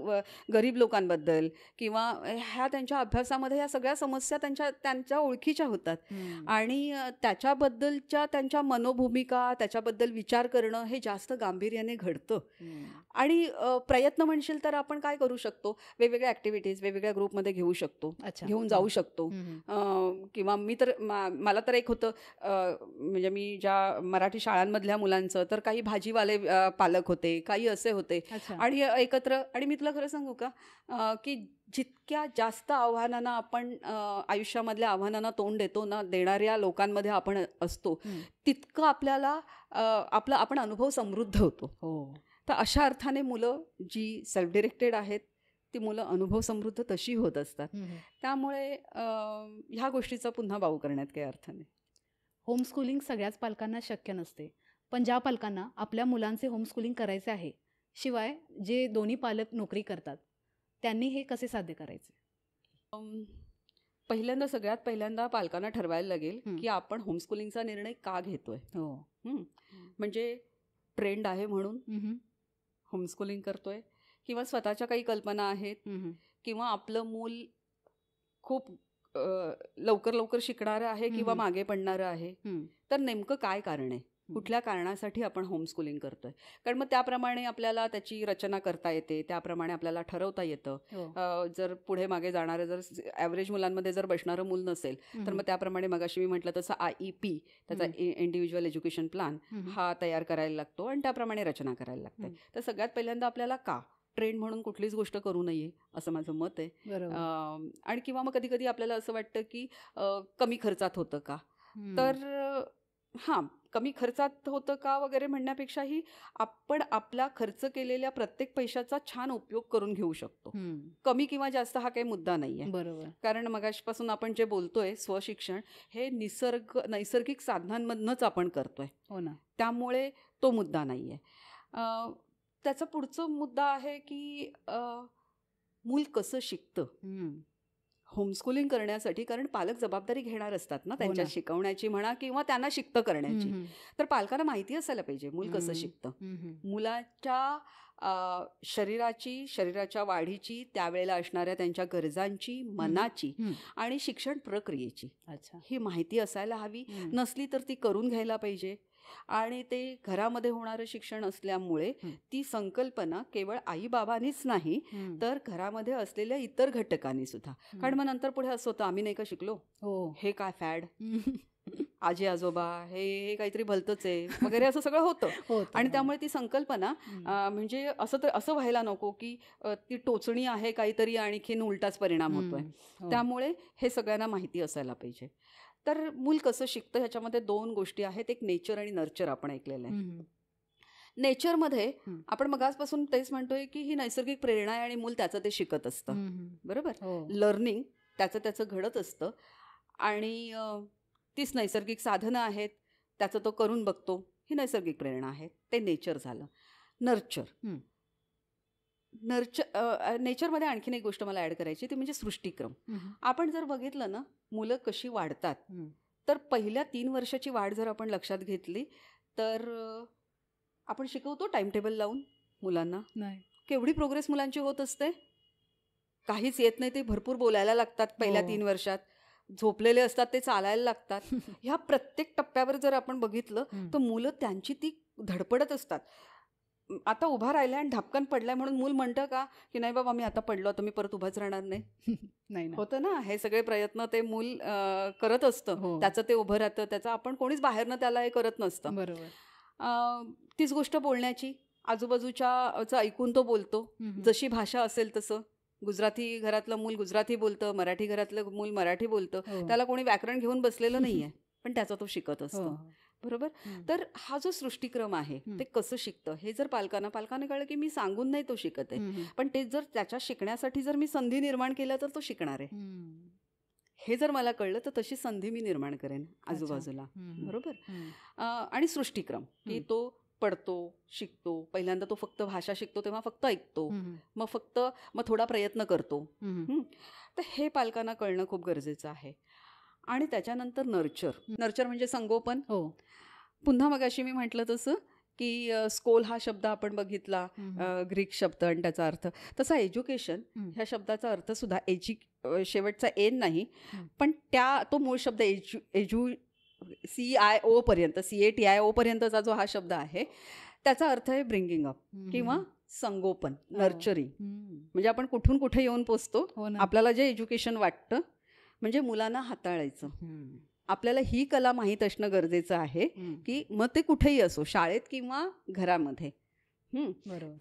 गरीब लोकांबद्दल किंवा ह्या त्यांच्या अभ्यासामध्ये ह्या सगळ्या समस्या त्यांच्या ओळखीच्या होतात आणि त्याच्याबद्दलच्या त्यांच्या मनोभूमिका, त्याच्याबद्दल विचार करणं हे जास्त गांभीर्याने घडतं. आणि प्रयत्न म्हणशील तर आपण काय करू शकतो, वेगवेगळ्या ऍक्टिव्हिटीज वेगवेगळ्या ग्रुपमध्ये घेऊ शकतो, घेऊन जाऊ शकतो. किंवा मी तर मला तर एक होतं, म्हणजे मी ज्या मराठी शाळांमधल्या मुलांचं तर काही भाजीवाले पालक होते, काही असे होते आणि एकत्र. आणि मी तुला खरं सांगू का की जितक्या जास्त आव्हानांना आपण आयुष्यामधल्या आव्हानांना तोंड देतो ना, देणाऱ्या लोकांमध्ये आपण असतो, तितकं आपल्याला आपण अनुभव समृद्ध होतो. तर अशा अर्थाने मुलं जी सेल्फ डिरेक्टेड आहेत ती मुलं अनुभव समृद्ध तशी होत असतात. त्यामुळे ह्या गोष्टीचा पुन्हा बाऊ करण्यात काही अर्थ नाही.
होमस्कूलिंग सगळ्याच पालकांना शक्य नसते, पण ज्या पालकांना आपल्या मुलांचे होमस्कूलिंग करायचे आहे, शिवाय जे दोन्ही पालक नोकरी करतात, त्यांनी हे कसे साध्य करायचे?
सगळ्यात पहिल्यांदा पालकांना ठरवायला लागेल की आपण होमस्कूलिंगचा निर्णय का घेतोय. म्हणजे ट्रेंड आहे म्हणून होमस्कूलिंग करतोय, किंवा स्वतःच्या काही कल्पना आहेत, किंवा आपलं मूल खूप लवकर शिकणारं आहे किंवा मागे पडणारं आहे. तर नेमकं काय कारण आहे, कुठल्या कारणासाठी आपण होमस्कूलिंग करतोय. कारण मग त्याप्रमाणे आपल्याला त्याची रचना करता येते, त्याप्रमाणे आपल्याला ठरवता येतं. जर पुढे मागे जाणारं, जर ॲव्हरेज मुलांमध्ये जर बसणारं मूल नसेल तर मग त्याप्रमाणे मगाशी मी म्हटलं तसं IEP, त्याचा इंडिव्हिज्युअल एज्युकेशन प्लॅन हा तयार करायला लागतो आणि त्याप्रमाणे रचना करायला लागते. तर सगळ्यात पहिल्यांदा आपल्याला का ट्रेंड म्हणून कुठलीच गोष्ट करू नये असं माझं मत आहे. आणि किंवा मग कधी कधी आपल्याला असं वाटतं की कमी खर्चात होतं का, तर कमी खर्चात होतं का वगैरे म्हणण्यापेक्षाही आपण आपला खर्च केलेल्या प्रत्येक पैशाचा छान उपयोग करून घेऊ शकतो. कमी किंवा जास्त हा काही मुद्दा नाही आहे.
बरोबर.
कारण मगापासून आपण जे बोलतोय स्वशिक्षण हे नैसर्गिक साधनांमधनंच आपण करतोय. त्यामुळे तो मुद्दा नाही आहे. त्याचा पुढचा मुद्दा आहे की मूल कसं शिकतं होमस्कूलिंग करण्यासाठी. कारण पालक जबाबदारी घेणार असतात ना त्यांच्या शिकवण्याची म्हणा किंवा त्यांना शिकतं करण्याची. तर पालकांना माहिती असायला पाहिजे मूल कसं शिकतं. मुलाच्या शरीराच्या वाढीची, त्यावेळेला असणाऱ्या त्यांच्या गरजांची, मनाची आणि शिक्षण प्रक्रियेची ही माहिती असायला हवी. नसली तर ती करून घ्यायला पाहिजे. आणि ते घरामध्ये होणारं शिक्षण असल्यामुळे ती संकल्पना केवळ आई बाबांनीच नाही तर घरामध्ये असलेल्या इतर घटकांनी सुद्धा. कारण मग नंतर पुढे असं होतं, आम्ही नाही का शिकलो, हे काय फॅड, आजी आजोबा हे काहीतरी भलतंच आहे वगैरे असं सगळं होतं. आणि त्यामुळे ती संकल्पना म्हणजे असं व्हायला नको की ती टोचणी आहे काहीतरी आणखीन उलटाच परिणाम होतोय. त्यामुळे हे सगळ्यांना माहिती असायला पाहिजे. तर मूल कसं शिकतं ह्याच्यामध्ये 2 गोष्टी आहेत. एक नेचर आणि नर्चर आपण ऐकलेलं आहे. नेचरमध्ये आपण मगाचपासून तेच म्हणतोय की ही नैसर्गिक प्रेरणा आहे आणि मूल त्याचं ते शिकत असतं. बरोबर. लर्निंग त्याचं घडत असतं आणि तीच नैसर्गिक साधनं आहेत, त्याचं तो करून बघतो, ही नैसर्गिक प्रेरणा आहे. ते नेचर झालं. नेचरमध्ये आणखीन एक गोष्ट मला ॲड करायची, ती म्हणजे सृष्टिक्रम. आपण जर बघितलं ना मुलं कशी वाढतात, तर पहिल्या 3 वर्षाची वाढ जर आपण लक्षात घेतली तर आपण शिकवतो टाइम टेबल लावून मुलांना. नाही, केवढी प्रोग्रेस मुलांची होत असते. काहीच येत नाही ते भरपूर बोलायला लागतात पहिल्या 3 वर्षात. झोपलेले असतात ते चालायला लागतात. ह्या प्रत्येक टप्प्यावर जर आपण बघितलं तर मुलं त्यांची ती धडपडत असतात. आता उभा राहिला आणि धपकन पडलाय म्हणून मूल म्हणतं का की नाही बाबा मी आता पडलो तर मी परत उभाच राहणार नाही. नाही होतं ना हे सगळे प्रयत्न ते मूल करत असतं. त्याचं ते उभं राहतं. त्याचं आपण कोणीच बाहेरनं त्याला हे करत नसतं. बरोबर. तीच गोष्ट बोलण्याची, आजूबाजूच्या ऐकून तो बोलतो. जशी भाषा असेल तसं. गुजराती घरातलं मूल गुजराती बोलतं, मराठी घरातलं मूल मराठी बोलतं. त्याला कोणी व्याकरण घेऊन बसलेलं नाहीये, पण त्याचा तो शिकत असतो. बरोबर. तर हा जो सृष्टिक्रम आहे ते कसं शिकतं हे जर पालकांना कळलं की मी सांगून नाही तो शिकत आहे, पण ते जर त्याच्या शिकण्यासाठी जर मी संधी निर्माण केल्या तर तो शिकणार आहे. हे जर मला कळलं तर तशी संधी मी निर्माण करेन आजूबाजूला. बरोबर. आणि सृष्टिक्रम की तो पडतो, शिकतो. पहिल्यांदा तो फक्त भाषा शिकतो तेव्हा फक्त ऐकतो, मग थोडा प्रयत्न करतो. तर हे पालकांना कळणं खूप गरजेचं आहे. आणि त्याच्यानंतर नर्चर म्हणजे संगोपन. पुन्हा मगाशी मी म्हटलं तसं की स्कोल हा शब्द आपण बघितला, ग्रीक शब्द आणि त्याचा अर्थ. तसा एज्युकेशन ह्या शब्दाचा अर्थ सुद्धा शेवटचा एन नाही, पण तो मूळ शब्द CIO पर्यंत, CATIO पर्यंतचा जो हा शब्द आहे त्याचा अर्थ आहे ब्रिंगिंग अप किंवा संगोपन, नर्चरिंग. म्हणजे आपण कुठून कुठे येऊन पोचतो. आपल्याला जे एज्युकेशन वाटतं म्हणजे मुलांना हाताळायचं. आपल्याला ही कला माहीत असणं गरजेचं आहे की मग ते कुठेही असो, शाळेत किंवा घरामध्ये.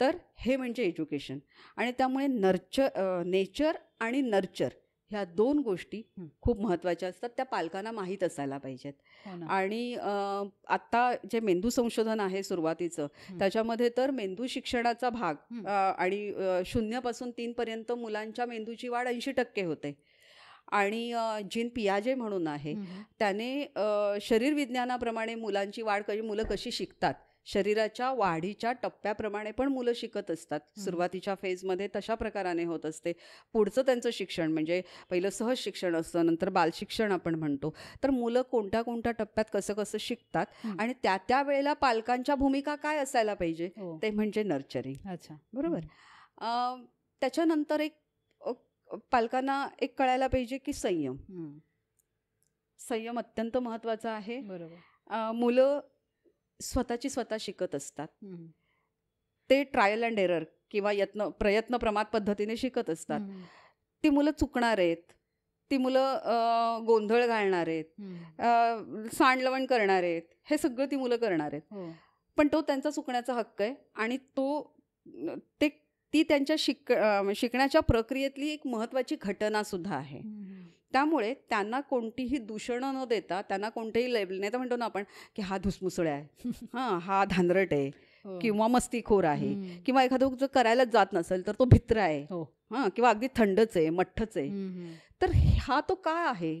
तर हे म्हणजे एज्युकेशन. आणि त्यामुळे नेचर आणि नर्चर ह्या 2 गोष्टी खूप महत्त्वाच्या असतात. त्या पालकांना माहीत असायला पाहिजेत. आणि आत्ता जे मेंदू संशोधन आहे सुरुवातीचं, त्याच्यामध्ये तर मेंदू शिक्षणाचा भाग आणि 0 पासून 3 पर्यंत मुलांच्या मेंदूची वाढ 80% होते. आणि जीन पियाजे म्हणून आहे, त्याने शरीर विज्ञानाप्रमाणे मुलांची वाढ मुलं कशी शिकतात, शरीराच्या वाढीच्या टप्प्याप्रमाणे पण मुलं शिकत असतात. सुरुवातीच्या फेजमध्ये तशा प्रकाराने होत असते. पुढचं त्यांचं शिक्षण म्हणजे पहिलं सहज शिक्षण असतं, नंतर बालशिक्षण आपण म्हणतो. तर मुलं कोणत्या कोणत्या टप्प्यात कसं शिकतात आणि त्या वेळेला पालकांच्या भूमिका काय असायला पाहिजे ते म्हणजे नर्चरिंग. अच्छा, बरोबर. त्याच्यानंतर पालकांना एक कळायला पाहिजे की संयम अत्यंत महत्त्वाचा आहे. बरोबर. मुलं स्वतः शिकत असतात. ते ट्रायल अँड एरर किंवा प्रयत्न प्रमाद पद्धतीने शिकत असतात. ती मुलं चुकणार आहेत, ती मुलं गोंधळ घालणार आहेत, सांडलवण करणार आहेत, हे सगळं ती मुलं करणार आहेत. पण तो त्यांचा चुकण्याचा हक्क आहे आणि ती त्यांच्या शिकण्याच्या प्रक्रियेतली एक महत्त्वाची घटना सुद्धा आहे. त्यामुळे त्यांना कोणतीही दूषणं न देता, त्यांना कोणतेही लेबल नाही तर म्हणतो ना आपण की हा धुसमुसळा आहे, हा धांदरट आहे किंवा मस्तीखोर आहे, किंवा एखादं जर करायलाच जात नसेल तर तो भित्रा आहे, किंवा अगदी थंडच आहे, मठ्ठच आहे. तर हा तो काय आहे?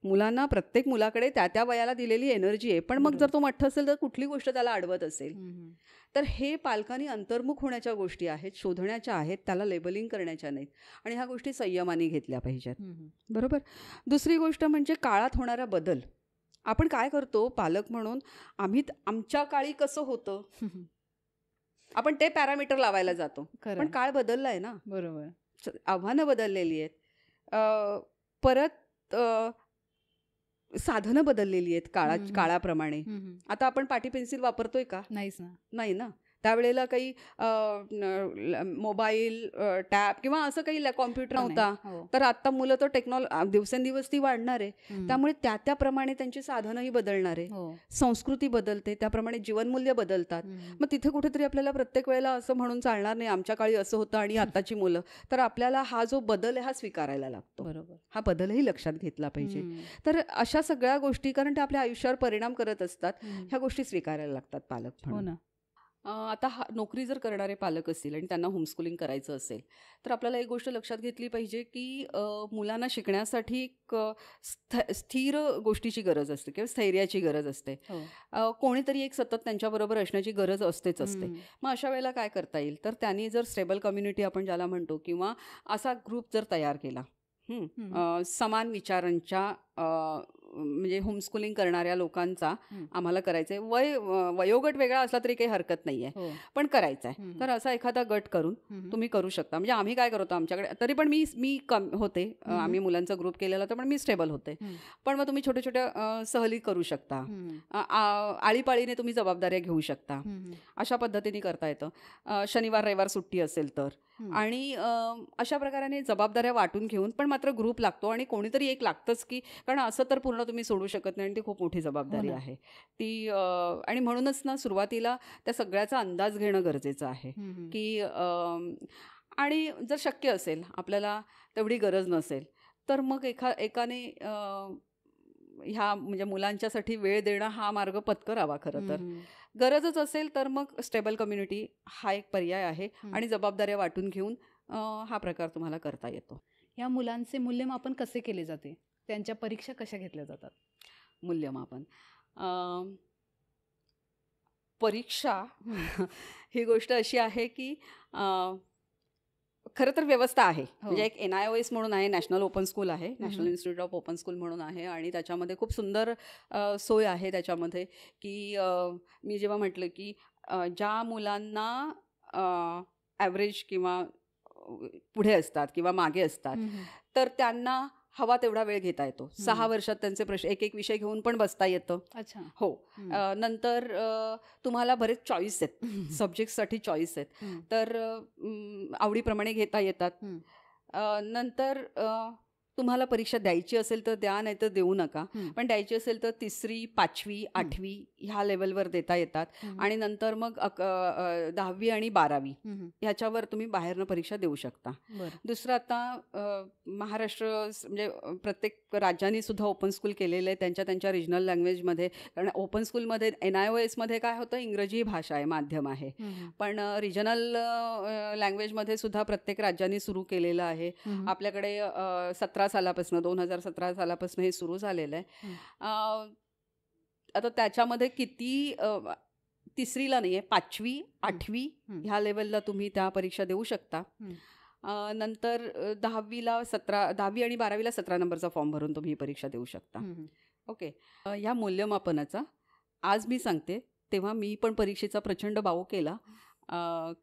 मुलांना, प्रत्येक मुलाकडे त्या वयाला दिलेली एनर्जी आहे, पण मग जर तो मठ्ठ असेल तर कुठली गोष्ट त्याला अडवत असेल. तर हे पालकांनी अंतर्मुख होण्याच्या गोष्टी आहेत, शोधण्याच्या आहेत, त्याला लेबलिंग करण्याच्या नाहीत. आणि ह्या गोष्टी संयमाने घेतल्या पाहिजेत. बरोबर. दुसरी गोष्ट म्हणजे काळात होणारा बदल. आपण काय करतो पालक म्हणून, आमच्या काळी कसं होतं आपण ते पॅरामीटर लावायला जातो, पण काळ बदललाय ना. बरोबर. आव्हानं बदललेली आहेत, परत साधनं बदललेली आहेत काळाप्रमाणे. आता आपण पाटी पेन्सिल वापरतोय का? नाही ना. त्यावेळेला काही मोबाईल, टॅब किंवा असं काही कॉम्प्युटर नव्हता. तर आता मुलं तर दिवसेंदिवस ती वाढणार आहे, त्यामुळे त्याप्रमाणे त्यांची साधनही बदलणार आहे, संस्कृती बदलते, त्याप्रमाणे जीवनमूल्य बदलतात. मग तिथे कुठेतरी आपल्याला प्रत्येक वेळेला असं म्हणून चालणार नाही आमच्या काळी असं होतं आणि आताची मुलं. तर आपल्याला हा जो बदल आहे हा स्वीकारायला लागतो.
बरोबर.
हा बदलही लक्षात घेतला पाहिजे. तर अशा सगळ्या गोष्टी, कारण ते आपल्या आयुष्यावर परिणाम करत असतात, ह्या गोष्टी स्वीकारायला लागतात पालक म्हणून. आता नोकरी जर करणारे पालक असतील आणि त्यांना होमस्कूलिंग करायचं असेल तर आपल्याला एक गोष्ट लक्षात घेतली पाहिजे की मुलांना शिकण्यासाठी एक स्थिर गोष्टीची गरज असते किंवा स्थैर्याची गरज असते. कोणीतरी एक सतत त्यांच्याबरोबर असण्याची गरज असतेच असते. मग अशा वेळेला काय करता येईल तर त्यांनी जर स्टेबल कम्युनिटी आपण ज्याला म्हणतो किंवा असा ग्रुप जर तयार केला, समान विचारांच्या म्हणजे होमस्कूलिंग करणाऱ्या लोकांचा आम्हाला करायचंय, वयोगट वेगळा असला तरी काही हरकत नाहीये, पण करायचं आहे, तर असा एखादा गट करून तुम्ही करू शकता. म्हणजे आम्ही काय करतो आमच्याकडे, तरी पण मी होते, आम्ही मुलांचा ग्रुप केलेला होता, पण मी स्टेबल होते. पण मग तुम्ही छोट्या छोट्या सहली करू शकता, आळीपाळीने तुम्ही जबाबदाऱ्या घेऊ शकता, अशा पद्धतीने करता येतं. शनिवार रविवार सुट्टी असेल तर, आणि अशा प्रकाराने जबाबदाऱ्या वाटून घेऊन, पण मात्र ग्रुप लागतो आणि कोणीतरी एक लागतंच की, कारण असं तर पूर्ण तुम्ही सोडू शकत नाही आणि ती खूप मोठी जबाबदारी आहे ती. आणि म्हणूनच ना सुरुवातीला त्या सगळ्याचा अंदाज घेणं गरजेचं आहे की, आणि जर शक्य असेल आपल्याला तेवढी गरज नसेल तर मग एकाने ह्या म्हणजे मुलांच्यासाठी वेळ देणं हा मार्ग पत्करावा. खरं तर गरजच असेल तर मग स्टेबल कम्युनिटी हा एक पर्याय आहे आणि जबाबदाऱ्या वाटून घेऊन हा प्रकार तुम्हाला करता येतो.
या मुलांचे मूल्यमापन कसे केले जाते, त्यांच्या परीक्षा कशा घेतल्या जातात?
मूल्यमापन, परीक्षा ही गोष्ट अशी आहे की खरं तर व्यवस्था आहे. म्हणजे एक NIOS म्हणून आहे, नॅशनल ओपन स्कूल आहे, national institute of open school म्हणून आहे, आणि त्याच्यामध्ये खूप सुंदर सोय आहे त्याच्यामध्ये की मी जेव्हा म्हटलं की ज्या मुलांना ॲव्हरेज किंवा पुढे असतात किंवा मागे असतात तर त्यांना हवा तेवढा वेळ घेता येतो. 6 वर्षात त्यांचे प्रश्न एक विषय घेऊन पण बसता येतं.
अच्छा.
हो. नंतर तुम्हाला बरेच चॉईस आहेत, सब्जेक्टसाठी चॉईस आहेत, तर आवडीप्रमाणे घेता येतात. नंतर तुम्हाला परीक्षा द्यायची असेल तर द्या, नाही तर देऊ नका, पण द्यायची असेल तर 3री, 5वी, 8वी ह्या लेवलवर देता येतात. आणि नंतर मग 10वी आणि 12वी ह्याच्यावर तुम्ही बाहेरनं परीक्षा देऊ शकता. दुसरं, आता महाराष्ट्र म्हणजे प्रत्येक राज्यांनी सुद्धा ओपन स्कूल केलेलं आहे त्यांच्या रिजनल लँग्वेजमध्ये. कारण ओपन स्कूलमध्ये NIOSमध्ये काय होतं, इंग्रजी भाषा आहे, माध्यम आहे, पण रिजनल लँग्वेजमध्ये सुद्धा प्रत्येक राज्यांनी सुरू केलेलं आहे. आपल्याकडे 2017 सालापासून हे सुरू झालेलं आहे. आता त्याच्यामध्ये किती 3रीला नाही आहे, 5वी, 8वी ह्या लेवलला तुम्ही त्या परीक्षा देऊ शकता. नंतर 10वी आणि 12वीला 17 नंबरचा फॉर्म भरून तुम्ही ही परीक्षा देऊ शकता. ओके. ह्या मूल्यमापनाचा आज मी सांगते, तेव्हा मी पण परीक्षेचा प्रचंड बाऊ केला,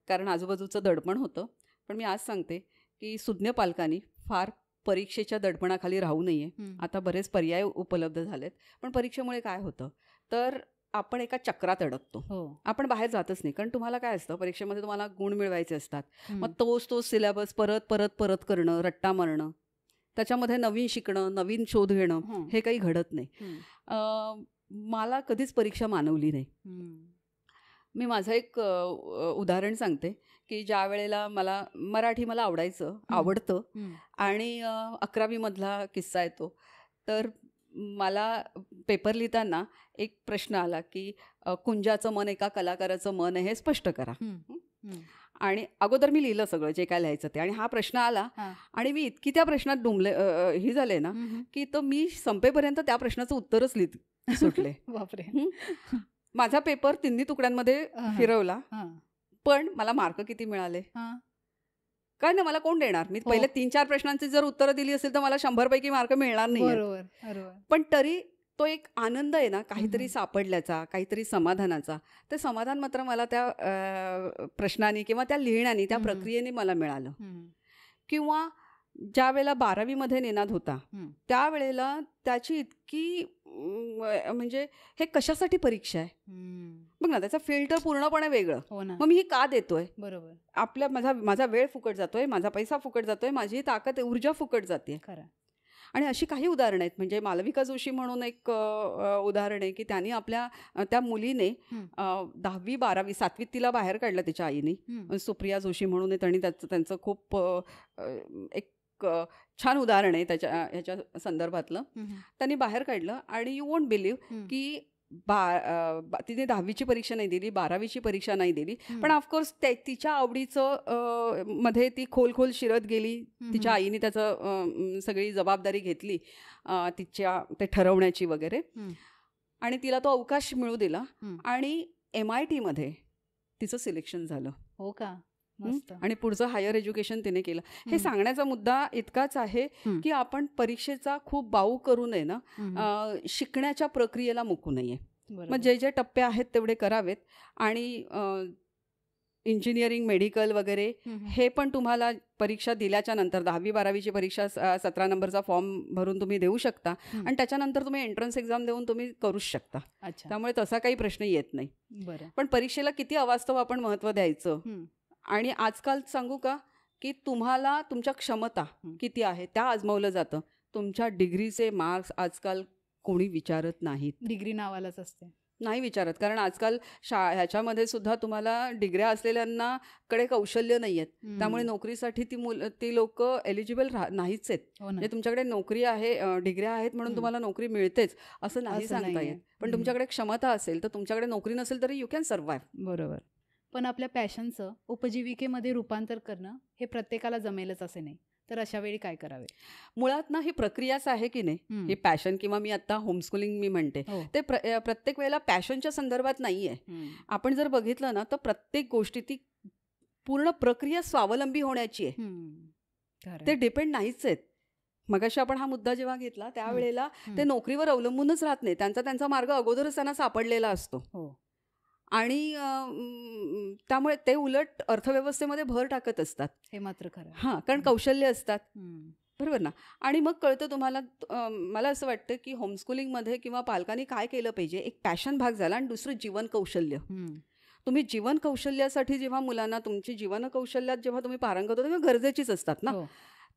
कारण आजूबाजूचं दडपण होतं. पण मी आज सांगते की सुज्ञ पालकांनी फार परीक्षेच्या दडपणाखाली राहू नये. आता बरेच पर्याय उपलब्ध झालेत, पण परीक्षेमुळे काय होतं तर आपण एका चक्रात अडकतो. आपण बाहेर जातच नाही, कारण तुम्हाला काय असतं, परीक्षेमध्ये तुम्हाला गुण मिळवायचे असतात. मग तोच सिलेबस परत करणं, रट्टा मारणं, त्याच्यामध्ये नवीन शिकणं, नवीन शोध घेणं, हे काही घडत नाही. मला कधीच परीक्षा मानवली नाही. मी माझं एक उदाहरण सांगते की ज्या वेळेला मराठी मला आवडतं, आणि 11वी मधला किस्सा येतो. तर मला पेपर लिहिताना एक प्रश्न आला की कुंजाचं मन एका कलाकाराचं मन आहे हे स्पष्ट करा. आणि अगोदर मी लिहिलं सगळं जे काय लिहायचं ते, आणि हा प्रश्न आला आणि मी इतकी त्या प्रश्नात ही झाले ना की तो मी संपेपर्यंत त्या प्रश्नाचं उत्तरच लिहित सुटले.
बापरे.
माझा पेपर 3 तुकड्यांमध्ये फिरवला, पण मला मार्क किती मिळाले काय ना, मला कोण देणार? मी पहिले 3-4 प्रश्नांची जर उत्तरं दिली असेल तर मला 100 पैकी मार्क मिळणार नाही. पण तरी तो एक आनंद आहे ना काहीतरी सापडल्याचा, काहीतरी समाधानाचा. ते समाधान मात्र मला त्या प्रश्नाने किंवा त्या लिहिण्याने, त्या प्रक्रियेने मला मिळालं. किंवा ज्या वेळेला 12वी निनाद होता त्यावेळेला त्याची इतकी म्हणजे हे कशासाठी परीक्षा आहे बघ ना, त्याचं फिल्टर पूर्णपणे वेगळं. मग मी ही का देतोय?
बरोबर.
माझा वेळ फुकट जातोय, माझा पैसा फुकट जातोय, माझी ताकद ऊर्जा फुकट जाते.
खरं.
आणि अशी काही उदाहरणं आहेत. म्हणजे मालविका जोशी म्हणून एक उदाहरण आहे की त्यांनी त्या मुलीने 10वी 12वी 7वीत तिला बाहेर काढलं तिच्या आईने. सुप्रिया जोशी म्हणून त्यांनी त्यांचं खूप एक छान उदाहरण आहे ह्याच्या संदर्भातलं. त्यांनी बाहेर काढलं आणि यू वोंट बिलीव्ह की तिने 10वीची परीक्षा नाही दिली, 12वीची परीक्षा नाही दिली, पण ऑफकोर्स तिच्या आवडीचं मध्ये ती खोल शिरत गेली. तिच्या आईने त्याचं सगळी जबाबदारी घेतली ते ठरवण्याची वगैरे, आणि तिला तो अवकाश मिळू दिला आणि MIT मध्ये तिचं सिलेक्शन झालं.
हो का?
आणि पुढचं हायर एज्युकेशन तिने केलं. हे सांगण्याचा मुद्दा इतकाच आहे की आपण परीक्षेचा खूप बाऊ करू नये ना, शिकण्याच्या प्रक्रियेला मुकू नये. मग जे टप्पे आहेत तेवढे करावेत. आणि इंजिनिअरिंग, मेडिकल वगैरे हे पण तुम्हाला परीक्षा दिल्याच्या नंतर 10वी 12वीची परीक्षा 17 नंबरचा फॉर्म भरून तुम्ही देऊ शकता आणि त्याच्यानंतर तुम्ही एंट्रन्स एक्झाम देऊन तुम्ही करूच शकता. त्यामुळे तसा काही प्रश्न येत नाही. पण परीक्षेला किती अवास्तव आपण महत्त्व द्यायचं. आणि आजकाल सांगू का की तुम्हाला तुमच्या क्षमता किती आहे त्या आजमावलं जातं. तुमच्या डिग्रीचे मार्क्स आजकाल कोणी विचारत नाहीत.
डिग्री नावालाच असते,
नाही विचारत. कारण आजकाल ह्याच्यामध्ये सुद्धा तुम्हाला डिग्र्या असलेल्यांना कडे कौशल्य नाही आहेत. त्यामुळे नोकरीसाठी ती लोक एलिजिबल नाहीच आहेत. म्हणजे तुमच्याकडे नोकरी आहे, डिग्र्या आहेत म्हणून तुम्हाला नोकरी मिळतेच असं नाही सांगता येत. पण तुमच्याकडे क्षमता असेल तर तुमच्याकडे नोकरी नसेल तरी यू कॅन सर्व्हाइव्ह.
बरोबर. पण आपल्या पॅशनचं उपजीविकेमध्ये रूपांतर करणं हे प्रत्येकाला जमेलच असे नाही. तर अशा वेळी काय करावे?
मुळात ना ही प्रक्रियाच आहे की नाही, हे पॅशन किंवा मी आता होमस्कूलिंग मी म्हणते ते प्रत्येक वेळेला पॅशनच्या संदर्भात नाही आहे. आपण जर बघितलं ना तर प्रत्येक गोष्टी ती पूर्ण प्रक्रिया स्वावलंबी होण्याची आहे. ते डिपेंड नाहीच आहेत. मगाशी आपण हा मुद्दा जेव्हा घेतला त्यावेळेला ते नोकरीवर अवलंबूनच राहत नाही. त्यांचा मार्ग अगोदरच त्यांना सापडलेला असतो. आणि त्यामुळे ते उलट अर्थव्यवस्थेमध्ये भर टाकत असतात.
हे मात्र खरं.
कारण कौशल्य असतात. बरोबर ना. आणि मग कळतं तुम्हाला. मला असं वाटतं की होमस्कूलिंगमध्ये किंवा पालकांनी काय केलं पाहिजे, एक पॅशन भाग झाला आणि दुसरं जीवन कौशल्य. तुम्ही जीवन कौशल्यासाठी जेव्हा मुलांना तुमची जीवन कौशल्यात जेव्हा तुम्ही पारंगत होता तेव्हा गरजेचीच असतात ना.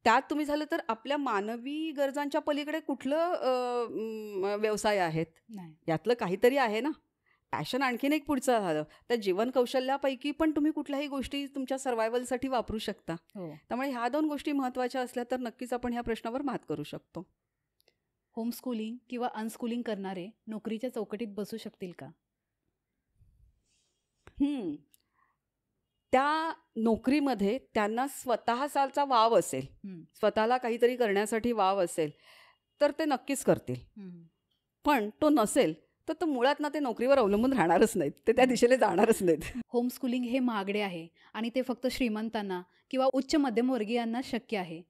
त्यात तुम्ही झालं तर आपल्या मानवी गरजांच्या पलीकडे कुठलं व्यवसाय आहेत यातलं काहीतरी आहे ना. पॅशन आणखीन एक पुढचं झालं. त्या जीवन कौशल्यापैकी पण तुम्ही कुठल्याही गोष्टी तुमच्या सर्व्हायवलसाठी वापरू शकता. त्यामुळे ह्या 2 गोष्टी महत्त्वाच्या असल्या तर नक्कीच आपण ह्या प्रश्नावर मात करू शकतो.
होमस्कूलिंग किंवा अनस्कूलिंग करणारे नोकरीच्या चौकटीत बसू शकतील का?
त्या नोकरीमध्ये त्यांना स्वतःचा वाव असेल, स्वतःला काहीतरी करण्यासाठी वाव असेल तर ते नक्कीच करतील. पण तो नसेल तर मुळात ना ते नोकरीवर अवलंबून राहणारच नाहीत, ते त्या दिशेने जाणारच नाहीत.
होमस्कूलिंग हे महागडे आहे आणि ते फक्त श्रीमंतांना किंवा उच्च मध्यमवर्गीयांना शक्य आहे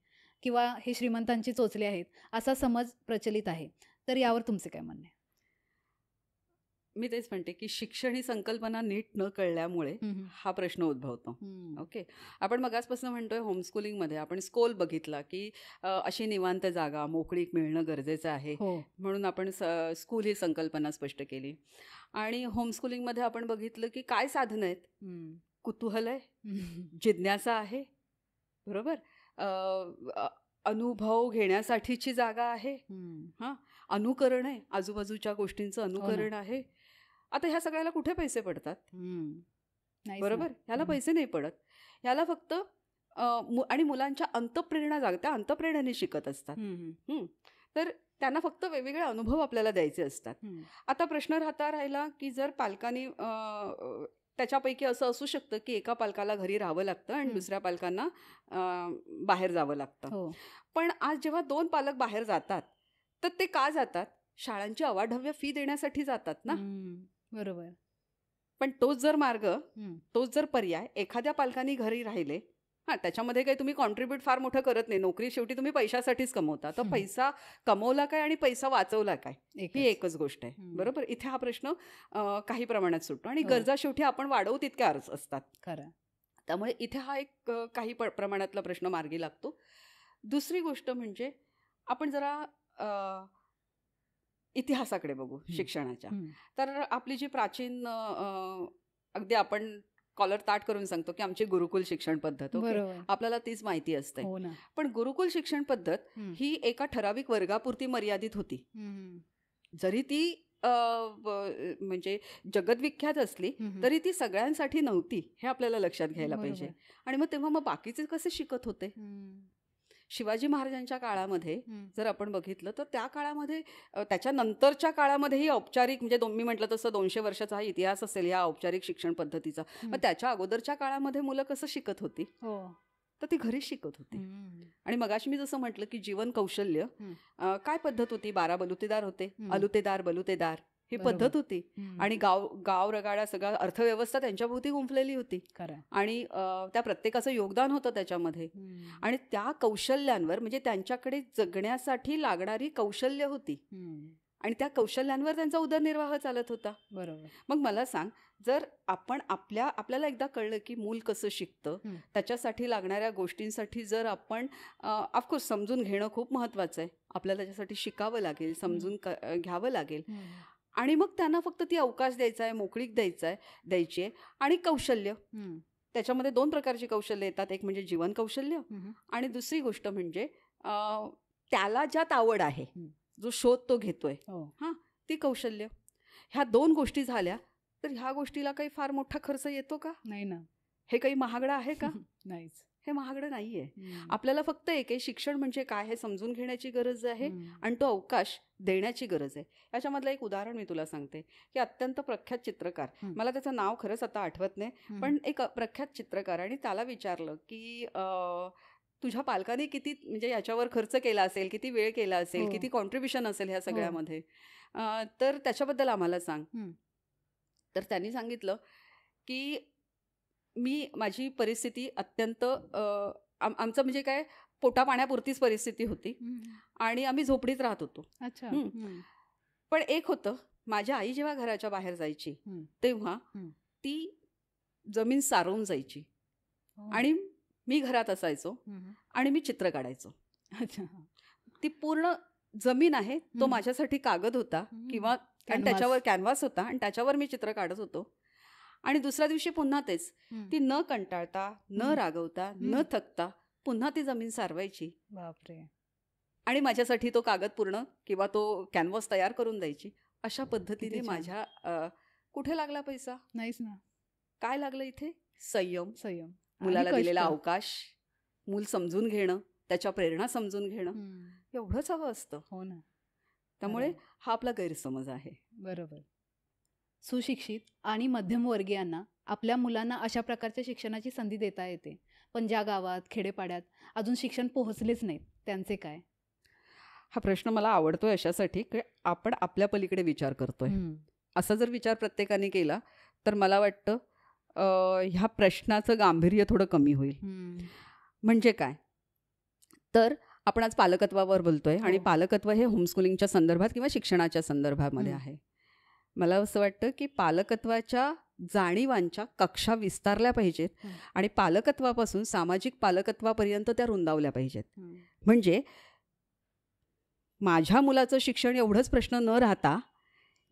किंवा हे श्रीमंतांची चोचले आहेत असा समज प्रचलित आहे. तर यावर तुमचे काय म्हणणे?
मी तेच म्हणते की शिक्षण ही संकल्पना नीट न कळल्यामुळे हा प्रश्न उद्भवतो. ओके. आपण मगाचपासून म्हणतोय होमस्कूलिंगमध्ये आपण स्कूल बघितला की अशी निवांत जागा मोकळीक मिळणं गरजेचं आहे म्हणून आपण स्कूल ही संकल्पना स्पष्ट केली. आणि होमस्कूलिंगमध्ये आपण बघितलं की काय साधनं आहेत. कुतूहल आहे, जिज्ञासा आहे, बरोबर, अनुभव घेण्यासाठीची जागा आहे, अनुकरण आहे, आजूबाजूच्या गोष्टींचं अनुकरण आहे. आता ह्या सगळ्याला कुठे पैसे पडतात? बरोबर, ह्याला पैसे नाही पडत. ह्याला फक्त आणि मुलांच्या अंतःप्रेरणा त्या अंतःप्रेरणेने शिकत असतात. तर त्यांना फक्त वेगवेगळे अनुभव आपल्याला द्यायचे असतात. आता प्रश्न राहिला की जर पालकांनी त्याच्यापैकी असं असू शकतं की एका पालकाला घरी राहावं लागतं आणि दुसऱ्या पालकांना बाहेर जावं लागतं. पण आज जेव्हा 2 पालक बाहेर जातात तर ते का जातात? शाळांची अवाढव्य फी देण्यासाठी जातात ना.
बरोबर.
पण तोच जर मार्ग, तोच जर पर्याय एखाद्या पालकांनी घरी राहिले, त्याच्यामध्ये काही तुम्ही कॉन्ट्रीब्यूट फार मोठं करत नाही. नोकरी शेवटी तुम्ही पैशासाठीच कमवता. तर पैसा कमवला काय आणि पैसा वाचवला काय ही एकच गोष्ट आहे. बरोबर. इथे हा प्रश्न काही प्रमाणात सुटतो आणि गरजा शेवटी आपण वाढवू तितक्या असतात.
खरं.
त्यामुळे इथे हा एक काही प्रमाणातला प्रश्न मार्गी लागतो. दुसरी गोष्ट म्हणजे आपण जरा इतिहासाकडे बघू शिक्षणाच्या. तर आपली जी प्राचीन अगदी आपण कॉलर ताट करून सांगतो की आमची गुरुकुल शिक्षण पद्धत, आपल्याला तीच माहिती असते. पण गुरुकुल शिक्षण पद्धत ही एका ठराविक वर्गापुरती मर्यादित होती. जरी ती म्हणजे जगद्विख्यात असली तरी ती सगळ्यांसाठी नव्हती, हे आपल्याला लक्षात घ्यायला पाहिजे. आणि मग तेव्हा बाकीचे कसे शिकत होते? शिवाजी महाराजांच्या काळामध्ये जर आपण बघितलं तर त्या काळामध्ये, त्याच्यानंतरच्या काळामध्येही औपचारिक, म्हणजे मी म्हटलं तसं 200 वर्षाचा हा इतिहास असेल या औपचारिक शिक्षण पद्धतीचा. मग त्याच्या अगोदरच्या काळामध्ये मुलं कसं शिकत होती? तर ती घरीच शिकत होती. आणि मगाशी मी जसं म्हटलं की जीवन कौशल्य काय पद्धत होती? 12 बलुतेदार होते, अलुतेदार बलुतेदार ही पद्धत होती. आणि गाव रगाडा सगळा अर्थव्यवस्था त्यांच्याभोवती गुंफलेली होती. आणि त्या प्रत्येकाचं योगदान होतं त्याच्यामध्ये. आणि त्या कौशल्यांवर, म्हणजे त्यांच्याकडे जगण्यासाठी लागणारी कौशल्य होती आणि त्या कौशल्यांवर त्यांचा उदरनिर्वाह चालत होता. मग मला सांग, जर आपल्याला एकदा कळलं की मूल कसं शिकतं, त्याच्यासाठी लागणाऱ्या गोष्टींसाठी जर आपण ऑफकोर्स समजून घेणं खूप महत्त्वाचं आहे. आपल्याला त्याच्यासाठी शिकावं लागेल, समजून घ्यावं लागेल. आणि मग त्यांना फक्त ती अवकाश द्यायचा आहे, मोकळीक द्यायची आहे. आणि कौशल्य, त्याच्यामध्ये 2 प्रकारची कौशल्य येतात. एक म्हणजे जीवन कौशल्य आणि दुसरी गोष्ट म्हणजे त्याला ज्यात आवड आहे, जो शोध तो घेतोय, ती कौशल्य. ह्या 2 गोष्टी झाल्या तर ह्या गोष्टीला काही फार मोठा खर्च येतो का? नाही ना. हे काही महागडं आहे का? नाहीच. हे महागडं नाहीये. आपल्याला फक्त एक आहे, शिक्षण म्हणजे काय हे समजून घेण्याची गरज आहे आणि तो अवकाश देण्याची गरज आहे. याच्यामधलं एक उदाहरण मी तुला सांगते की अत्यंत प्रख्यात चित्रकार, मला त्याचं नाव खरंच आता आठवत नाही, पण एक प्रख्यात चित्रकार, आणि त्याला विचारलं की तुझ्या पालकांनी किती, म्हणजे याच्यावर खर्च केला असेल, किती वेळ केला असेल, किती कॉन्ट्रीब्युशन असेल ह्या सगळ्यामध्ये, तर त्याच्याबद्दल आम्हाला सांग. तर त्यांनी सांगितलं की माझी परिस्थिती अत्यंत आमचं म्हणजे काय, पोटा पाण्यापुरतीच परिस्थिती होती आणि आम्ही झोपडीत राहत होतो. पण एक होतं, माझी आई जेव्हा घराच्या बाहेर जायची तेव्हा ती जमीन सारवून जायची आणि मी घरात असायचो आणि मी चित्र काढायचो. ती पूर्ण जमीन आहे, तो माझ्यासाठी कागद होता किंवा त्याच्यावर कॅनव्हास होता आणि त्याच्यावर मी चित्र काढत होतो. आणि दुसऱ्या दिवशी पुन्हा तेच, ती न कंटाळता, न रागवता, न थकता पुन्हा ती जमीन सारवायची. बापरे. आणि माझ्यासाठी तो कागद पूर्ण किंवा तो कॅनव्हास तयार करून द्यायची. अशा पद्धतीने माझ्या कुठे लागला पैसा? नाहीच ना. काय लागलं इथे? संयम, मुलाला दिलेला अवकाश, मूल समजून घेणं, त्याच्या प्रेरणा समजून घेणं, एवढंच हवं असतं. हो ना. त्यामुळे हा आपला गैरसमज आहे. बरोबर.
सुशिक्षित आणि मध्यमवर्गीयांना आपल्या मुलांना अशा प्रकारच्या शिक्षणाची संधी देता येते, पण ज्या गावात, खेडेपाड्यात अजून शिक्षण पोहोचलेच नाहीत, त्यांचे काय?
हा प्रश्न मला आवडतोय अशासाठी की आपण आपल्या पलीकडे विचार करतोय. असा जर विचार प्रत्येकाने केला तर मला वाटतं ह्या प्रश्नाचं गांभीर्य थोडं कमी होईल. म्हणजे काय, तर आपण आज पालकत्वावर बोलतोय आणि पालकत्व हे होमस्कूलिंगच्या संदर्भात किंवा शिक्षणाच्या संदर्भामध्ये आहे. मला असं वाटतं की पालकत्वाच्या जाणीवांच्या कक्षा विस्तारल्या पाहिजेत आणि पालकत्वापासून सामाजिक पालकत्वापर्यंत त्या रुंदावल्या पाहिजेत. म्हणजे माझ्या मुलाचं शिक्षण एवढंच प्रश्न न राहता,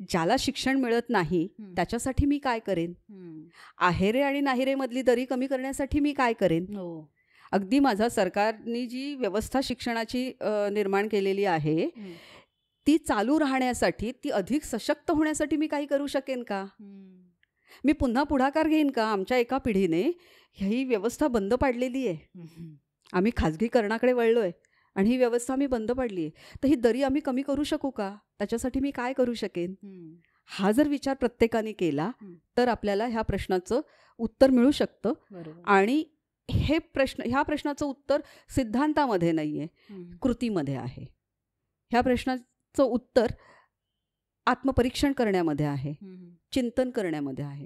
ज्याला शिक्षण मिळत नाही त्याच्यासाठी मी काय करेन, आहेरे आणि नाहिरेमधली दरी कमी करण्यासाठी मी काय करेन. अगदी माझा सरकारने जी व्यवस्था शिक्षणाची निर्माण केलेली आहे ती चालू राहण्यासाठी, ती अधिक सशक्त होण्यासाठी मी काही करू शकेन का? मी पुन्हा पुढाकार घेईन का? आमच्या एका पिढीने ही व्यवस्था बंद पाडलेली आहे. आम्ही खाजगीकरणाकडे वळलोय आणि ही व्यवस्था आम्ही बंद पाडली आहे. तर ही दरी आम्ही कमी करू शकू का? त्याच्यासाठी मी काय करू शकेन? हा जर विचार प्रत्येकाने केला तर आपल्याला ह्या प्रश्नाचं उत्तर मिळू शकतं. आणि ह्या प्रश्नाचं उत्तर सिद्धांतामध्ये नाही आहे, कृतीमध्ये आहे. ह्या प्रश्नाचं उत्तर आत्मपरीक्षण करण्यामध्ये आहे, चिंतन करण्यामध्ये आहे.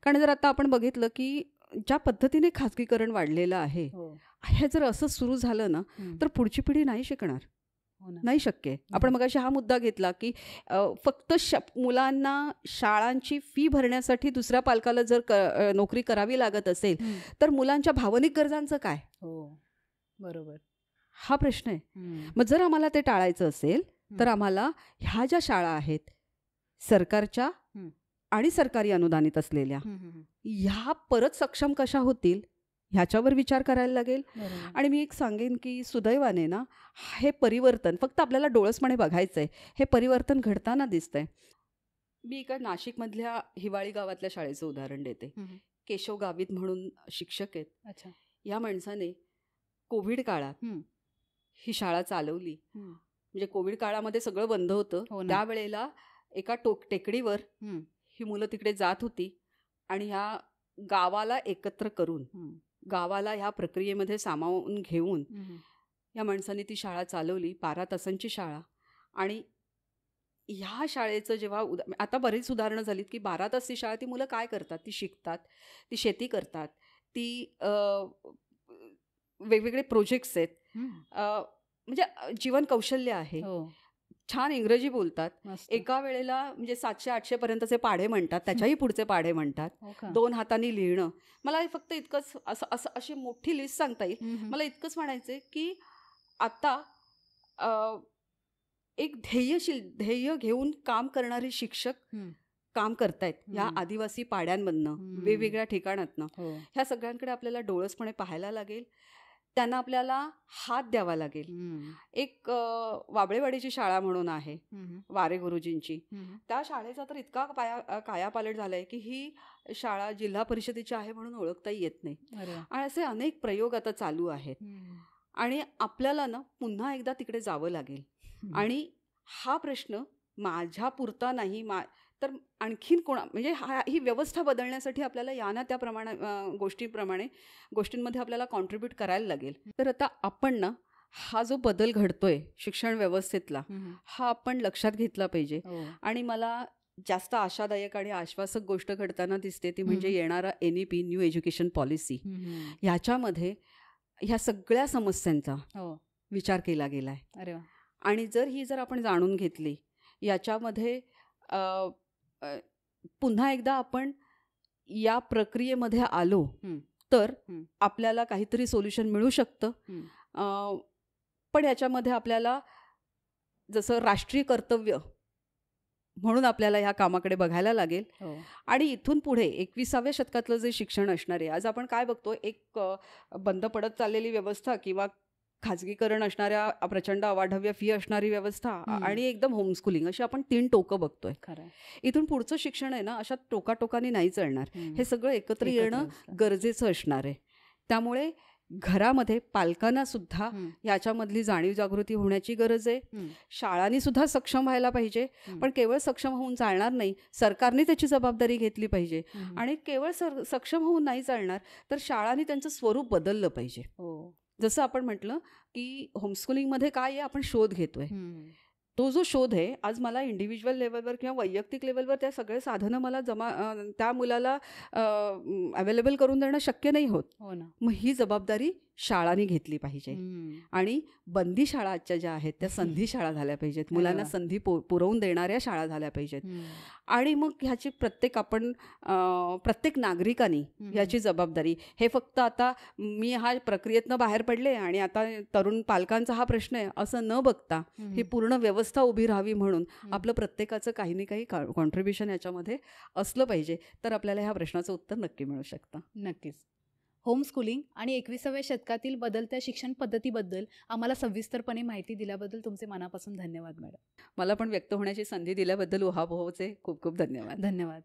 कारण जर आता आपण बघितलं की ज्या पद्धतीने खाजगीकरण वाढलेलं आहे, हे जर असं सुरू झालं ना तर पुढची पिढी नाही शिकणार, नाही शक्य. आपण मगाशी हा मुद्दा घेतला की फक्त मुलांना शाळांची फी भरण्यासाठी दुसऱ्या पालकाला जर नोकरी करावी लागत असेल तर मुलांच्या भावनिक गरजांचं काय?
बरोबर.
हा प्रश्न आहे. मग जर आम्हाला ते टाळायचं असेल तर आम्हाला ह्या जर आम्हाला ते टाळायचं असेल तर आम्हाला ह्या ज्या शाळा आहेत सरकारच्या आणि सरकारी अनुदानित असलेल्या ह्या परत सक्षम कशा होतील ह्याच्यावर विचार करायला लागेल. आणि मी एक सांगेन की सुदैवाने ना हे परिवर्तन फक्त आपल्याला डोळसपणे बघायचं आहे, हे परिवर्तन घडताना दिसतंय. मी एका नाशिकमधल्या हिवाळी गावातल्या शाळेचं उदाहरण देते. केशव गावित म्हणून शिक्षक आहेत.
अच्छा.
या माणसाने कोविड काळात ही शाळा चालवली. म्हणजे कोविड काळामध्ये सगळं बंद होतं. त्यावेळेला एका टेकडीवर ही मुलं तिकडे जात होती आणि ह्या गावाला एकत्र करून गावाला ह्या प्रक्रियेमध्ये सामावून घेऊन या माणसाने ती शाळा चालवली. 12 तासांची शाळा. आणि ह्या शाळेचं जेव्हा आता बरीच उदाहरणं झालीत की 12 तास ती शाळा, ती मुलं काय करतात, ती शिकतात, ती शेती करतात, ती वेगवेगळे प्रोजेक्ट्स आहेत, म्हणजे जीवन कौशल्य आहे. छान इंग्रजी बोलतात. एका वेळेला म्हणजे 700-800 पर्यंतचे पाढे म्हणतात, त्याच्याही पुढचे पाढे म्हणतात. 2 हातांनी लिहिणं. मला फक्त इतकंच असं अशी मोठी लिस्ट सांगता येईल. मला इतकंच म्हणायचं की आता एक ध्येय घेऊन काम करणारे शिक्षक काम करतायत ह्या आदिवासी पाड्यांमधनं, वेगवेगळ्या ठिकाणातनं. ह्या सगळ्यांकडे आपल्याला डोळसपणे पाहायला लागेल, त्यांना आपल्याला हात द्यावा लागेल. एक वाबळेवाडीची शाळा म्हणून आहे, वारे गुरुजींची. त्या शाळेचा तर इतका कायापालट झालाय की ही शाळा जिल्हा परिषदेची आहे म्हणून ओळखताही येत नाही. आणि असे अनेक प्रयोग आता चालू आहेत. आणि आपल्याला ना पुन्हा एकदा तिकडे जावं लागेल. आणि हा प्रश्न माझ्या पुरता नाही, तर आणखीन म्हणजे ही व्यवस्था बदलण्यासाठी आपल्याला या ना त्या गोष्टींमध्ये आपल्याला कॉन्ट्रीब्यूट करायला लागेल. तर आता आपण ना हा जो बदल घडतोय शिक्षण व्यवस्थेतला, हा आपण लक्षात घेतला पाहिजे. आणि मला जास्त आशादायक आणि आश्वासक गोष्ट घडताना दिसते ती म्हणजे येणारा NEP, न्यू एज्युकेशन पॉलिसी. ह्याच्यामध्ये ह्या सगळ्या समस्यांचा विचार केला गेलाय. आणि जर आपण जाणून घेतली, याच्यामध्ये पुन्हा एकदा आपण या प्रक्रियेमध्ये आलो तर आपल्याला काहीतरी सोल्युशन मिळू शकतं. पण याच्यामध्ये आपल्याला जसं राष्ट्रीय कर्तव्य म्हणून आपल्याला ह्या कामाकडे बघायला लागेल. आणि इथून पुढे 21व्या शतकातलं जे शिक्षण असणार आहे, आज आपण काय बघतो, एक बंद पडत चाललेली व्यवस्था किंवा खाजगीकरण असणाऱ्या प्रचंड अवाढव्य फी असणारी व्यवस्था आणि एकदम होमस्कूलिंग, अशी आपण 3 टोकं बघतोय. इथून पुढचं शिक्षण आहे ना अशा टोकाटोकानी नाही चालणार. हे सगळं एकत्र येणं गरजेचं असणार आहे. त्यामुळे घरामध्ये पालकांना सुद्धा याच्यामधली जाणीव जागृती होण्याची गरज आहे. शाळांनी सुद्धा सक्षम व्हायला पाहिजे. पण केवळ सक्षम होऊन चालणार नाही, सरकारने त्याची जबाबदारी घेतली पाहिजे. आणि केवळ सक्षम होऊन नाही चालणार, तर शाळांनी त्यांचं स्वरूप बदललं पाहिजे. जसं आपण म्हटलं की होमस्कूलिंगमध्ये काय आहे, आपण शोध घेतोय. तो जो शोध आहे, आज मला इंडिव्हिज्युअल लेवलवर किंवा वैयक्तिक लेवलवर त्या सगळे साधनं मला त्या मुलाला अवेलेबल करून देणं शक्य नाही होत. मग ही जबाबदारी शाळांनी घेतली पाहिजे. आणि बंदी शाळा आजच्या ज्या आहेत त्या संधी शाळा झाल्या पाहिजेत, मुलांना संधी पुरवून देणाऱ्या शाळा झाल्या पाहिजेत. आणि मग ह्याची प्रत्येक नागरिकांनी ह्याची जबाबदारी, हे फक्त आता मी हा प्रक्रियेतनं बाहेर पडले आणि आता तरुण पालकांचा हा प्रश्न आहे असं न बघता ही पूर्ण व्यवस्था उभी राहावी म्हणून आपलं प्रत्येकाचं काही ना काही कॉन्ट्रीब्युशन याच्यामध्ये असलं पाहिजे. तर आपल्याला ह्या प्रश्नाचं उत्तर नक्की मिळू शकतं.
नक्कीच. होमस्कूलिंग आणि 21व्या शतकातील बदलत्या शिक्षण पद्धतीबद्दल आम्हाला सविस्तरपणे माहिती दिल्याबद्दल तुमचे मनापासून धन्यवाद मॅडम.
मला पण व्यक्त होण्याची संधी दिल्याबद्दल उहापोहचे खूप खूप धन्यवाद.
धन्यवाद.